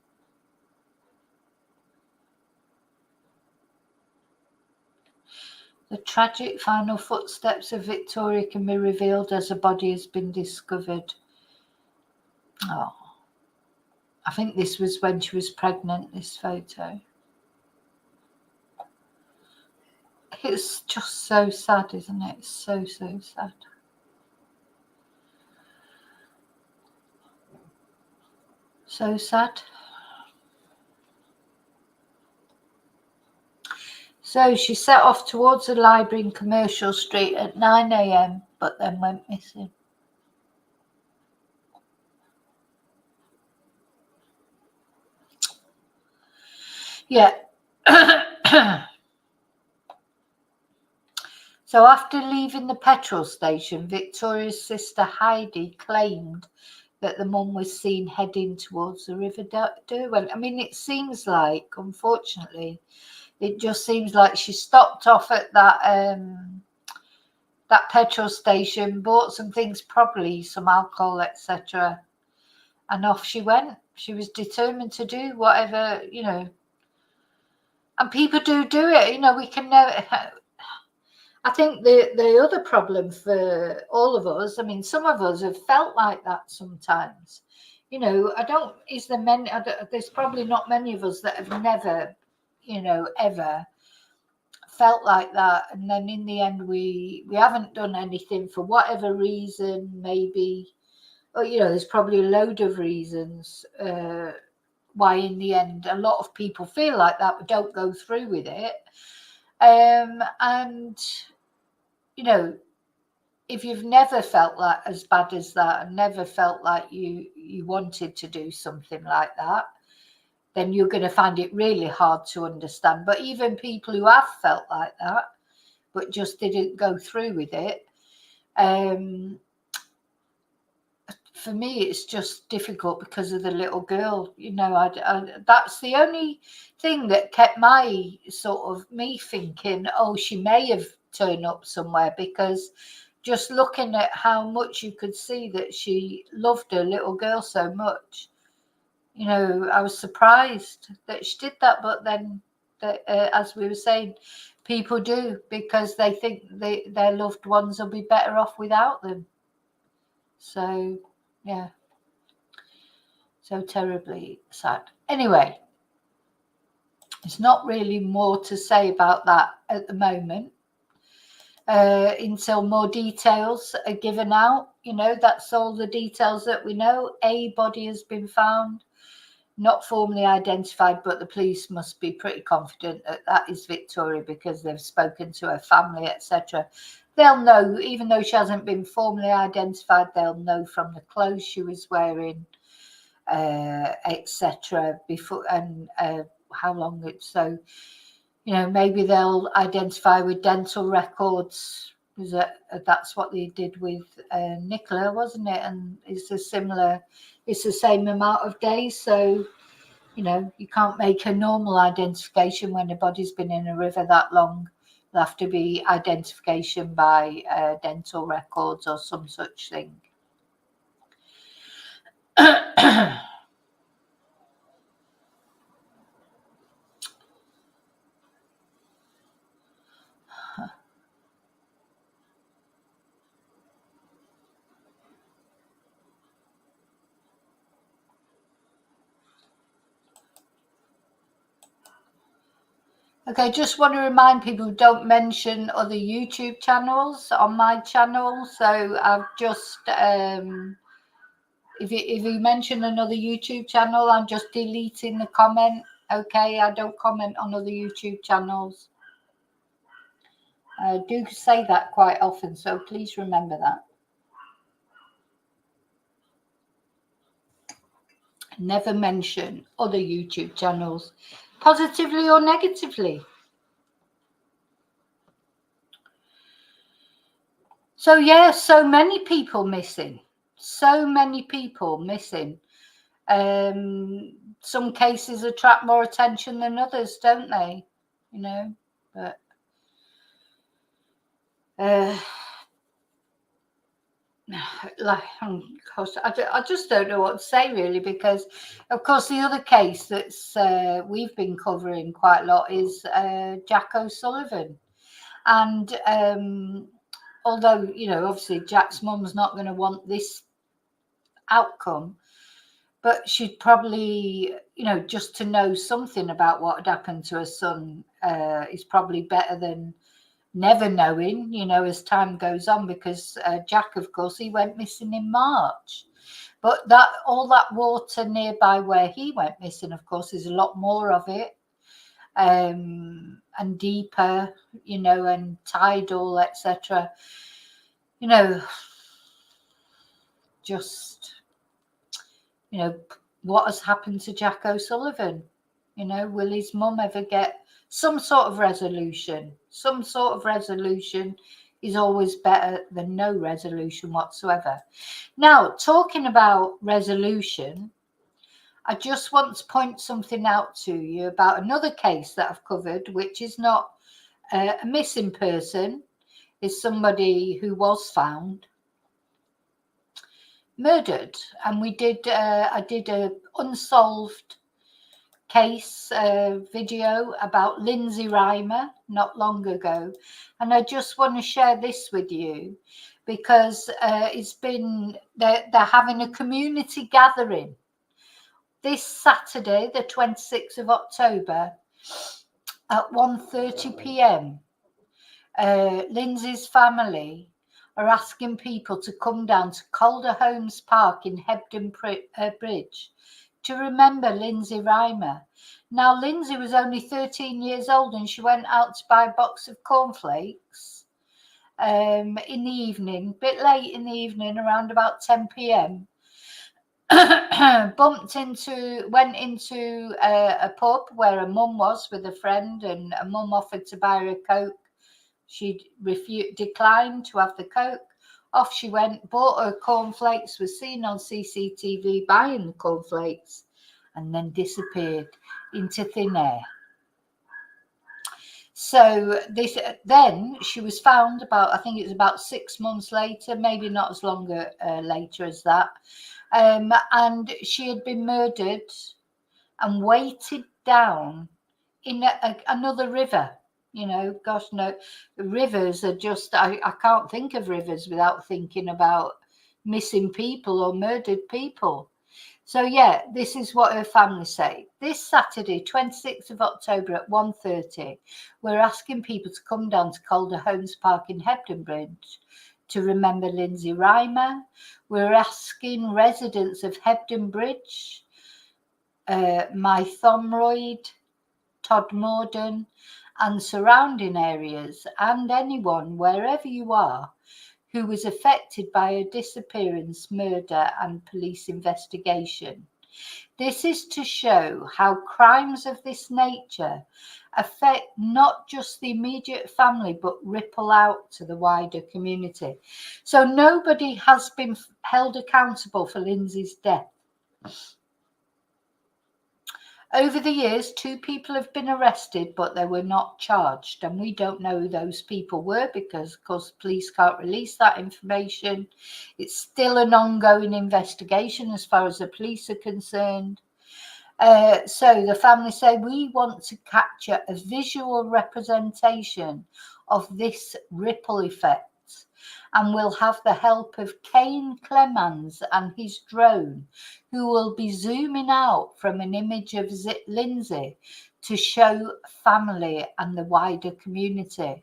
The tragic final footsteps of Victoria can be revealed as a body has been discovered. Oh, I think this was when she was pregnant, this photo. It's just so sad, isn't it? It's so, so sad. So sad. So she set off towards the library in Commercial Street at 9 a.m, but then went missing. Yeah. So after leaving the petrol station, Victoria's sister Heidi claimed that the mum was seen heading towards the River Derwent. I mean, it seems like, unfortunately, it just seems like she stopped off at that petrol station, bought some things, probably some alcohol, etc., and off she went. She was determined to do whatever, and people do it. We can never. I think the other problem for all of us, I mean, some of us have felt like that sometimes. There's probably not many of us that have never, ever felt like that. And then in the end, we haven't done anything for whatever reason, maybe, or, there's probably a load of reasons why in the end a lot of people feel like that but don't go through with it. And if you've never felt like as bad as that and never felt like you wanted to do something like that, then you're going to find it really hard to understand. But even people who have felt like that but just didn't go through with it, for me it's just difficult because of the little girl. That's the only thing that kept me thinking, oh, she may have turned up somewhere, because just looking at how much you could see that she loved her little girl so much, I was surprised that she did that. But then, as we were saying, people do, because they think their loved ones will be better off without them. So, yeah. So terribly sad. Anyway, there's not really more to say about that at the moment. Until more details are given out. That's all the details that we know. A body has been found, not formally identified, but the police must be pretty confident that is Victoria, because they've spoken to her family, etc. They'll know, even though she hasn't been formally identified, they'll know from the clothes she was wearing, etc. before, and how long it's so. Maybe they'll identify with dental records. That's what they did with Nicola, wasn't it? And it's the same amount of days. So, you can't make a normal identification when a body's been in a river that long. There'll have to be identification by dental records or some such thing. Okay, just want to remind people, don't mention other YouTube channels on my channel. So I've just, if you mention another YouTube channel, I'm just deleting the comment. Okay, I don't comment on other YouTube channels. I do say that quite often, so please remember that. Never mention other YouTube channels, positively or negatively. So yeah, so many people missing. So many people missing. Some cases attract more attention than others, don't they? You know, but like, gosh, I just don't know what to say really, because of course the other case that's we've been covering quite a lot is Jack O'Sullivan, and although, you know, obviously Jack's mum's not going to want this outcome, but she'd probably, you know, just to know something about what had happened to her son is probably better than never knowing, you know, as time goes on, because Jack, of course, he went missing in March. But that all that water nearby where he went missing, of course, is a lot more of it, and deeper, you know, and tidal, etc. You know, just, you know, what has happened to Jack O'Sullivan? You know, will his mum ever get some sort of resolution? Some sort of resolution is always better than no resolution whatsoever. Now, talking about resolution, I just want to point something out to you about another case that I've covered, which is not a missing person, is somebody who was found murdered. And we did, I did a unsolved case video about Lindsay Reimer not long ago, and I just want to share this with you because it's been, they're having a community gathering this Saturday, the 26th of October at 1:30 p.m. Lindsay's family are asking people to come down to Calder Homes Park in Hebden Bridge to remember Lindsay Reimer. Now, Lindsay was only 13 years old and she went out to buy a box of cornflakes in the evening, a bit late in the evening, around about 10 p.m. Went into a pub where a mum was with a friend, and a mum offered to buy her a Coke. She declined to have the Coke. Off she went, bought her cornflakes, was seen on CCTV buying the cornflakes, and then disappeared into thin air. So then she was found about, I think it was about 6 months later, maybe not as longer later as that. And she had been murdered and weighted down in another river. You know, gosh, no, rivers are just, I can't think of rivers without thinking about missing people or murdered people. So yeah, this is what her family say. This Saturday, 26th of October at 1:30, we're asking people to come down to Calder Homes Park in Hebden Bridge to remember Lindsay Reimer. We're asking residents of Hebden Bridge, My Thomroyd, Todmorden and surrounding areas, and anyone, wherever you are, who was affected by a disappearance, murder and police investigation. This is to show how crimes of this nature affect not just the immediate family, but ripple out to the wider community. So nobody has been held accountable for Lindsay's death. Over the years, 2 people have been arrested, but they were not charged. And we don't know who those people were because, of course, police can't release that information. It's still an ongoing investigation as far as the police are concerned. So the family say, we want to capture a visual representation of this ripple effect, and we'll have the help of Kane Clemens and his drone, who will be zooming out from an image of Lindsay to show family and the wider community.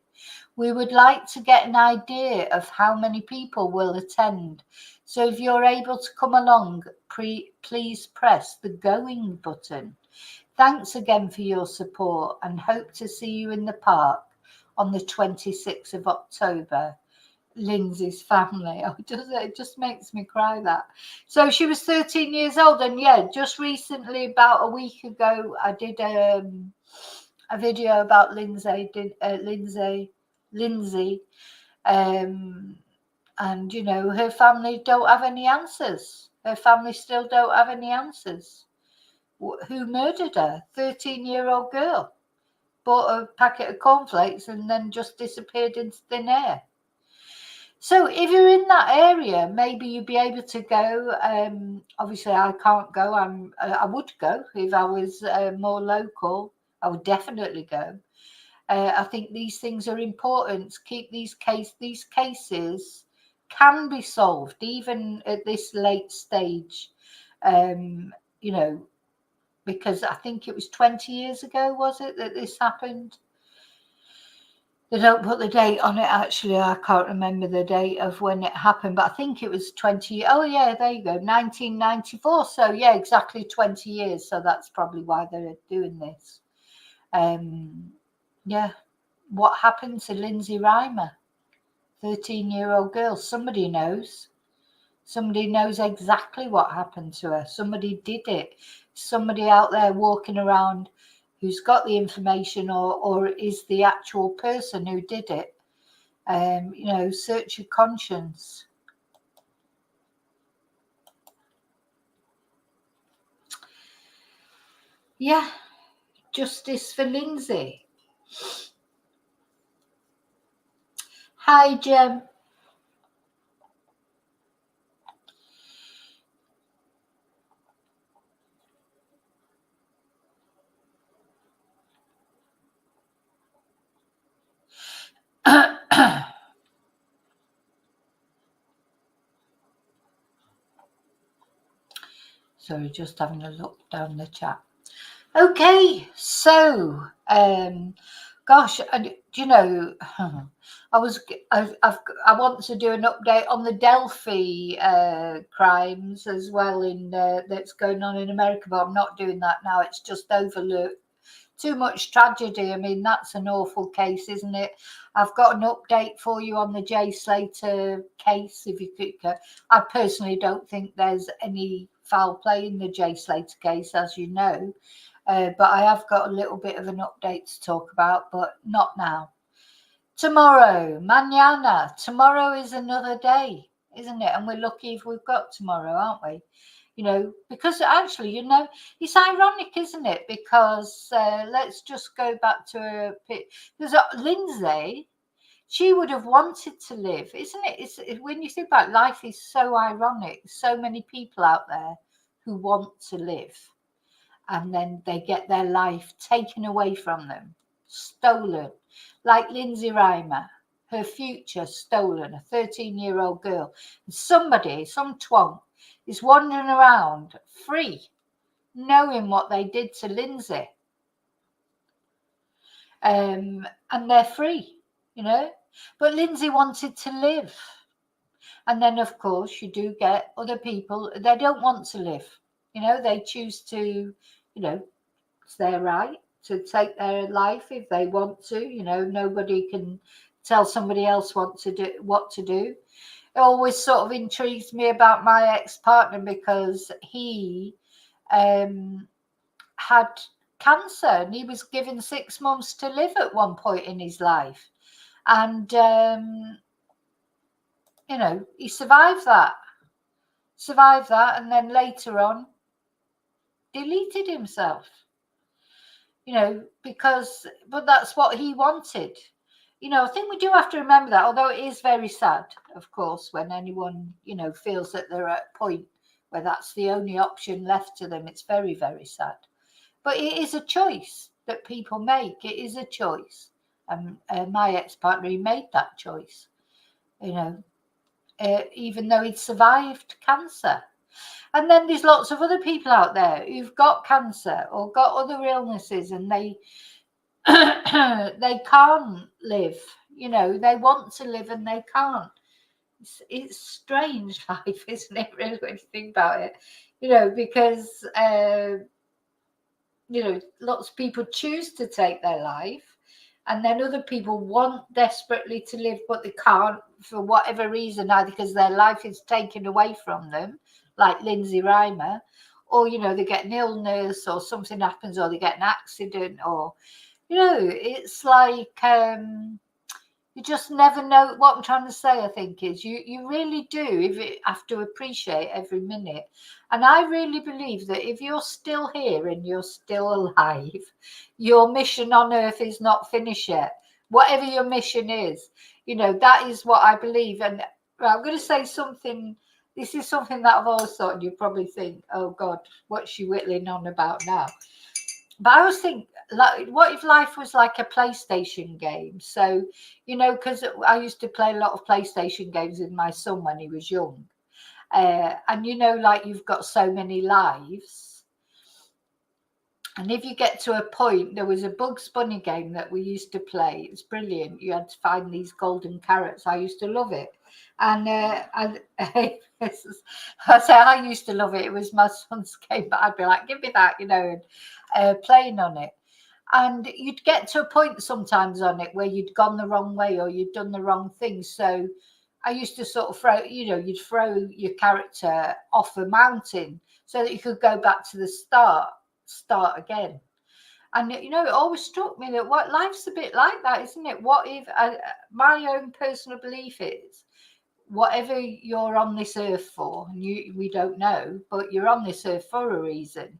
We would like to get an idea of how many people will attend. So if you're able to come along, please press the going button. Thanks again for your support and hope to see you in the park on the 26th of October. Lindsay's family. Oh, it just makes me cry, that. So she was 13 years old, and yeah, just recently, about a week ago, I did a video about Lindsay, and you know, her family don't have any answers. Her family still don't have any answers. Who murdered her? 13-year-old girl. Bought a packet of cornflakes and then just disappeared into thin air. So if you're in that area, maybe you'd be able to go. Obviously, I can't go. I would go if I was more local. I would definitely go. I think these things are important. Keep these cases can be solved even at this late stage. You know, because I think it was 20 years ago, was it, that this happened? They don't put the date on it, actually. I can't remember the date of when it happened, but I think it was 20. Oh, yeah, there you go, 1994. So, yeah, exactly 20 years. So that's probably why they're doing this. Yeah. What happened to Lindsay Reimer? 13-year-old girl. Somebody knows. Somebody knows exactly what happened to her. Somebody did it. Somebody out there walking around who's got the information or is the actual person who did it. You know, search your conscience. Yeah, justice for Lindsay. Hi, Jem. Sorry, just having a look down the chat. Okay, so gosh, and you know, I want to do an update on the Delphi crimes as well that's going on in America, but I'm not doing that now. It's just overlooked. Too much tragedy. I mean, that's an awful case, isn't it? I've got an update for you on the Jay Slater case. If you could, I personally don't think there's any foul play in the Jay Slater case, as you know. But I have got a little bit of an update to talk about, but not now. Tomorrow, mañana. Tomorrow is another day, isn't it? And we're lucky if we've got tomorrow, aren't we? You know, because actually, you know, it's ironic, isn't it? Because let's just go back to because Lindsay, she would have wanted to live, isn't it? When you think about life, is so ironic. So many people out there who want to live, and then they get their life taken away from them, stolen, like Lindsay Reimer, her future stolen, a 13-year-old girl. And somebody, some twonk, is wandering around free, knowing what they did to Lindsay. And they're free, you know. But Lindsay wanted to live. And then, of course, you do get other people, they don't want to live. You know, they choose to, you know, it's their right to take their life if they want to. You know, nobody can tell somebody else what to do. It always sort of intrigues me about my ex-partner because he had cancer and he was given 6 months to live at one point in his life. And, you know, he survived that. And then later on, deleted himself. You know, but that's what he wanted. You know, I think we do have to remember that, although it is very sad, of course, when anyone, you know, feels that they're at a point where that's the only option left to them. It's very, very sad. But it is a choice that people make. It is a choice. And my ex-partner, he made that choice, you know, even though he'd survived cancer. And then there's lots of other people out there who've got cancer or got other illnesses and they they can't live. You know, they want to live and they can't. It's strange life, isn't it, really, when you think about it? You know, because, you know, lots of people choose to take their life And then other people want desperately to live, but they can't for whatever reason, either because their life is taken away from them, like Lindsay Reimer, or, you know, they get an illness or something happens, or they get an accident, or, you know, it's like you just never know. What I'm trying to say, I think, is you really do have to appreciate every minute. And I really believe that if you're still here and you're still alive, your mission on earth is not finished yet. Whatever your mission is, you know, that is what I believe. And I'm going to say something. This is something that I've always thought, and you probably think, oh God, what's she whittling on about now? But I always think, like, what if life was like a PlayStation game? So, you know, because I used to play a lot of PlayStation games with my son when he was young. And, you know, like, you've got so many lives. And if you get to a point, there was a Bugs Bunny game that we used to play. It's brilliant. You had to find these golden carrots. I used to love it. And I say I used to love it. It was my son's game, but I'd be like, give me that, you know, and playing on it. And you'd get to a point sometimes on it where you'd gone the wrong way or you'd done the wrong thing. So I used to sort of throw, you know, you'd throw your character off a mountain so that you could go back to the start again. And, you know, it always struck me that what life's a bit like that, isn't it? What if my own personal belief is, whatever you're on this earth for, and we don't know, but you're on this earth for a reason.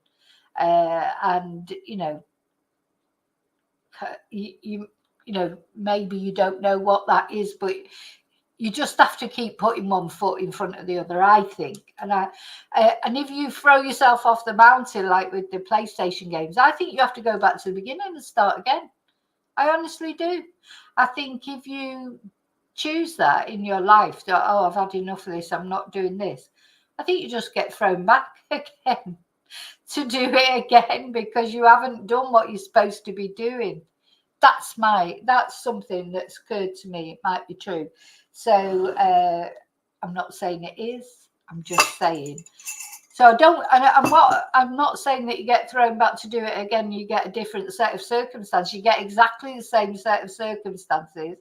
And, you know, you know, maybe you don't know what that is, but you just have to keep putting one foot in front of the other, I think. And and if you throw yourself off the mountain, like with the PlayStation games, I think you have to go back to the beginning and start again. I honestly do. I think if you choose that in your life, that, oh, I've had enough of this, I'm not doing this, I think you just get thrown back again to do it again because you haven't done what you're supposed to be doing. That's something that's occurred to me. It might be true. So I'm not saying it is. I'm just saying. So I'm not saying that you get thrown back to do it again. You get a different set of circumstances. You get exactly the same set of circumstances.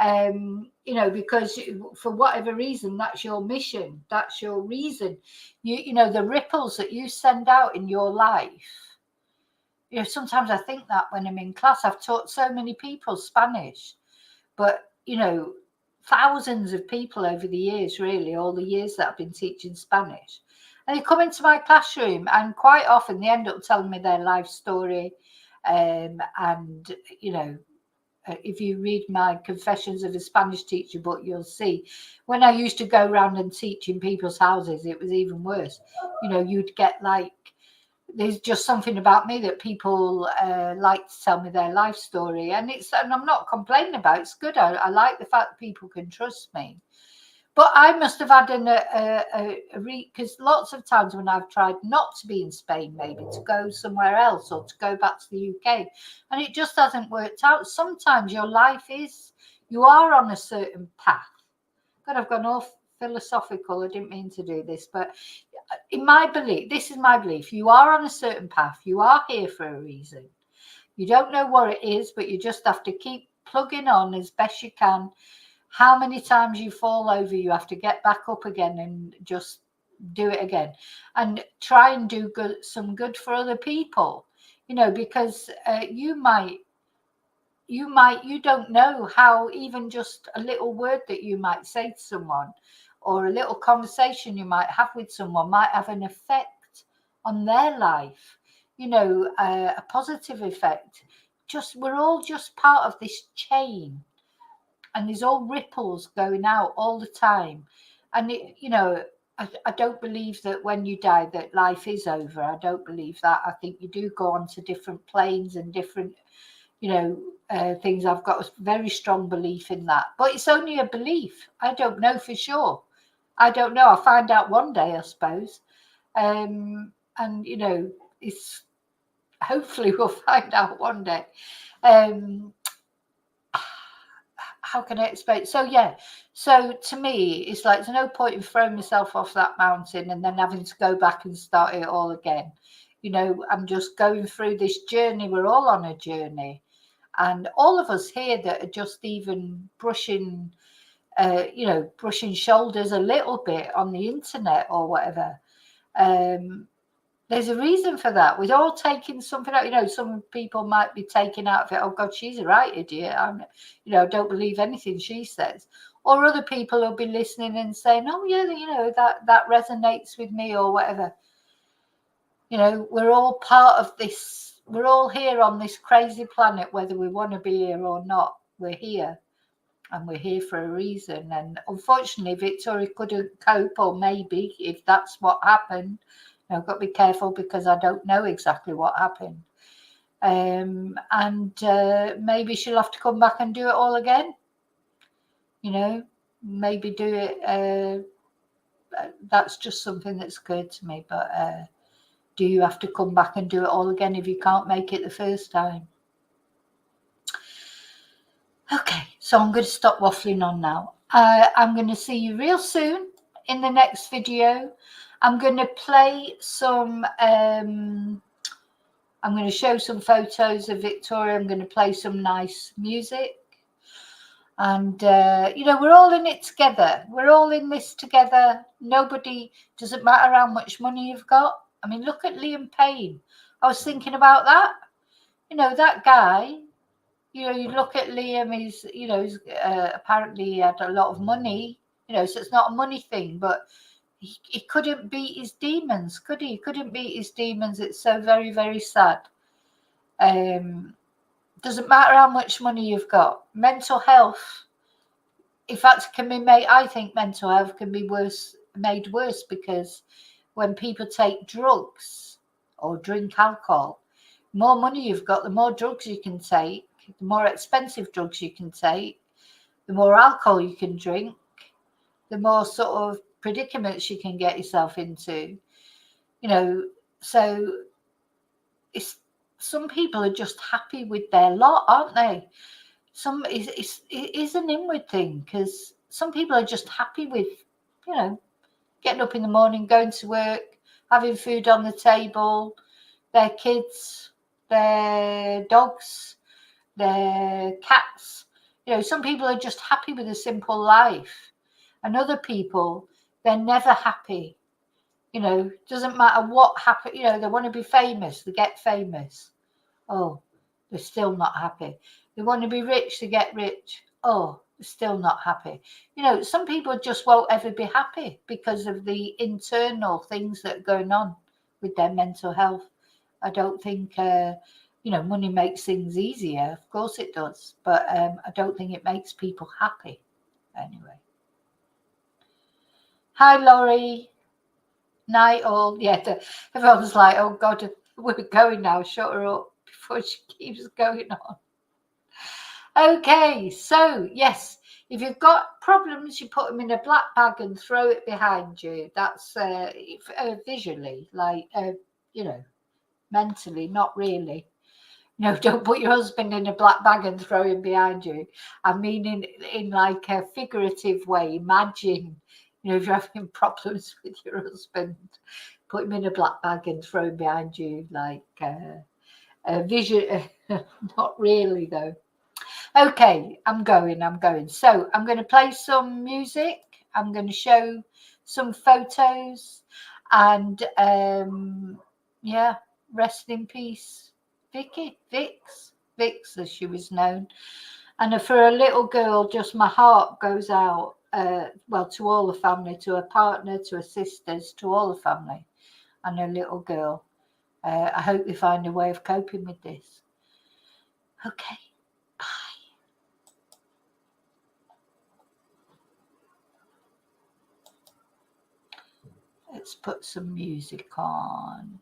You know, because for whatever reason, that's your mission. That's your reason. You know, the ripples that you send out in your life. You know, sometimes I think that when I'm in class, I've taught so many people Spanish, but, you know, thousands of people over the years, really, all the years that I've been teaching Spanish. And they come into my classroom and quite often they end up telling me their life story. And, you know, if you read my Confessions of a Spanish Teacher book, you'll see when I used to go around and teach in people's houses, it was even worse. You know, you'd get like, there's just something about me that people like to tell me their life story, and I'm not complaining about it. It's good. I like the fact that people can trust me. But I must have had because lots of times when I've tried not to be in Spain, maybe to go somewhere else or to go back to the UK, and it just hasn't worked out. Sometimes your life you are on a certain path. God, I've gone off philosophical. I didn't mean to do this, but in my belief, this is my belief, you are on a certain path. You are here for a reason. You don't know what it is, but you just have to keep plugging on as best you can. How many times you fall over, you have to get back up again and just do it again and try and do some good for other people, you know, because you don't know how even just a little word that you might say to someone or a little conversation you might have with someone might have an effect on their life, you know, a positive effect. We're all just part of this chain, and there's all ripples going out all the time. And you know, I don't believe that when you die that life is over. I don't believe that. I think you do go on to different planes and different, you know, things. I've got a very strong belief in that, but it's only a belief. I don't know for sure. I don't know. I'll find out one day, I suppose. And you know, it's hopefully we'll find out one day. How can I explain? So yeah, so to me, it's like there's no point in throwing myself off that mountain and then having to go back and start it all again. You know, I'm just going through this journey. We're all on a journey. And all of us here that are just even brushing, brushing shoulders a little bit on the internet or whatever. There's a reason for that. We're all taking something out. Some people might be taking out of it, oh God, she's a right idiot. I don't believe anything she says. Or other people will be listening and saying, oh yeah, that resonates with me or whatever. We're all part of this. We're all here on this crazy planet, whether we want to be here or not. We're here. And we're here for a reason. And unfortunately, Victoria couldn't cope, or maybe if that's what happened, I've got to be careful because I don't know exactly what happened. Maybe she'll have to come back and do it all again. Maybe do it. That's just something that's occurred to me. But do you have to come back and do it all again if you can't make it the first time? Okay, so I'm going to stop waffling on now. I'm going to see you real soon in the next video. I'm going to play some, I'm going to show some photos of Victoria. I'm going to play some nice music. And, we're all in it together. We're all in this together. Doesn't matter how much money you've got. I mean, look at Liam Payne. I was thinking about that. That guy. You look at Liam, he's apparently he had a lot of money, so it's not a money thing, but he couldn't beat his demons, could he? He couldn't beat his demons. It's so very, very sad. Doesn't matter how much money you've got. Mental health, in fact, can be made, I think mental health can be made worse because when people take drugs or drink alcohol, the more money you've got, the more drugs you can take. The more expensive drugs you can take, the more alcohol you can drink, the more sort of predicaments you can get yourself into. So some people are just happy with their lot, aren't they? It is an inward thing because some people are just happy with, getting up in the morning, going to work, having food on the table, their kids, their dogs, their cats. Some people are just happy with a simple life, and other people, they're never happy. Doesn't matter what happens. They want to be famous, they get famous. Oh, they're still not happy. They want to be rich, they get rich. Oh, they're still not happy. Some people just won't ever be happy because of the internal things that are going on with their mental health. I don't think money makes things easier. Of course it does. But I don't think it makes people happy. Anyway. Hi, Laurie. Night all. Yeah, everyone's like, oh, God, we're going now. Shut her up before she keeps going on. Okay, so, yes, if you've got problems, you put them in a black bag and throw it behind you. That's visually, like, mentally, not really. Don't put your husband in a black bag and throw him behind you. I mean, in like a figurative way. Imagine, if you're having problems with your husband, put him in a black bag and throw him behind you, like a vision. Not really, though. Okay, I'm going. So I'm going to play some music. I'm going to show some photos, and rest in peace. Vicki, Vix, as she was known. And for a little girl, just my heart goes out, to all the family, to her partner, to her sisters, to all the family, and her little girl. I hope they find a way of coping with this. Okay, bye. Let's put some music on.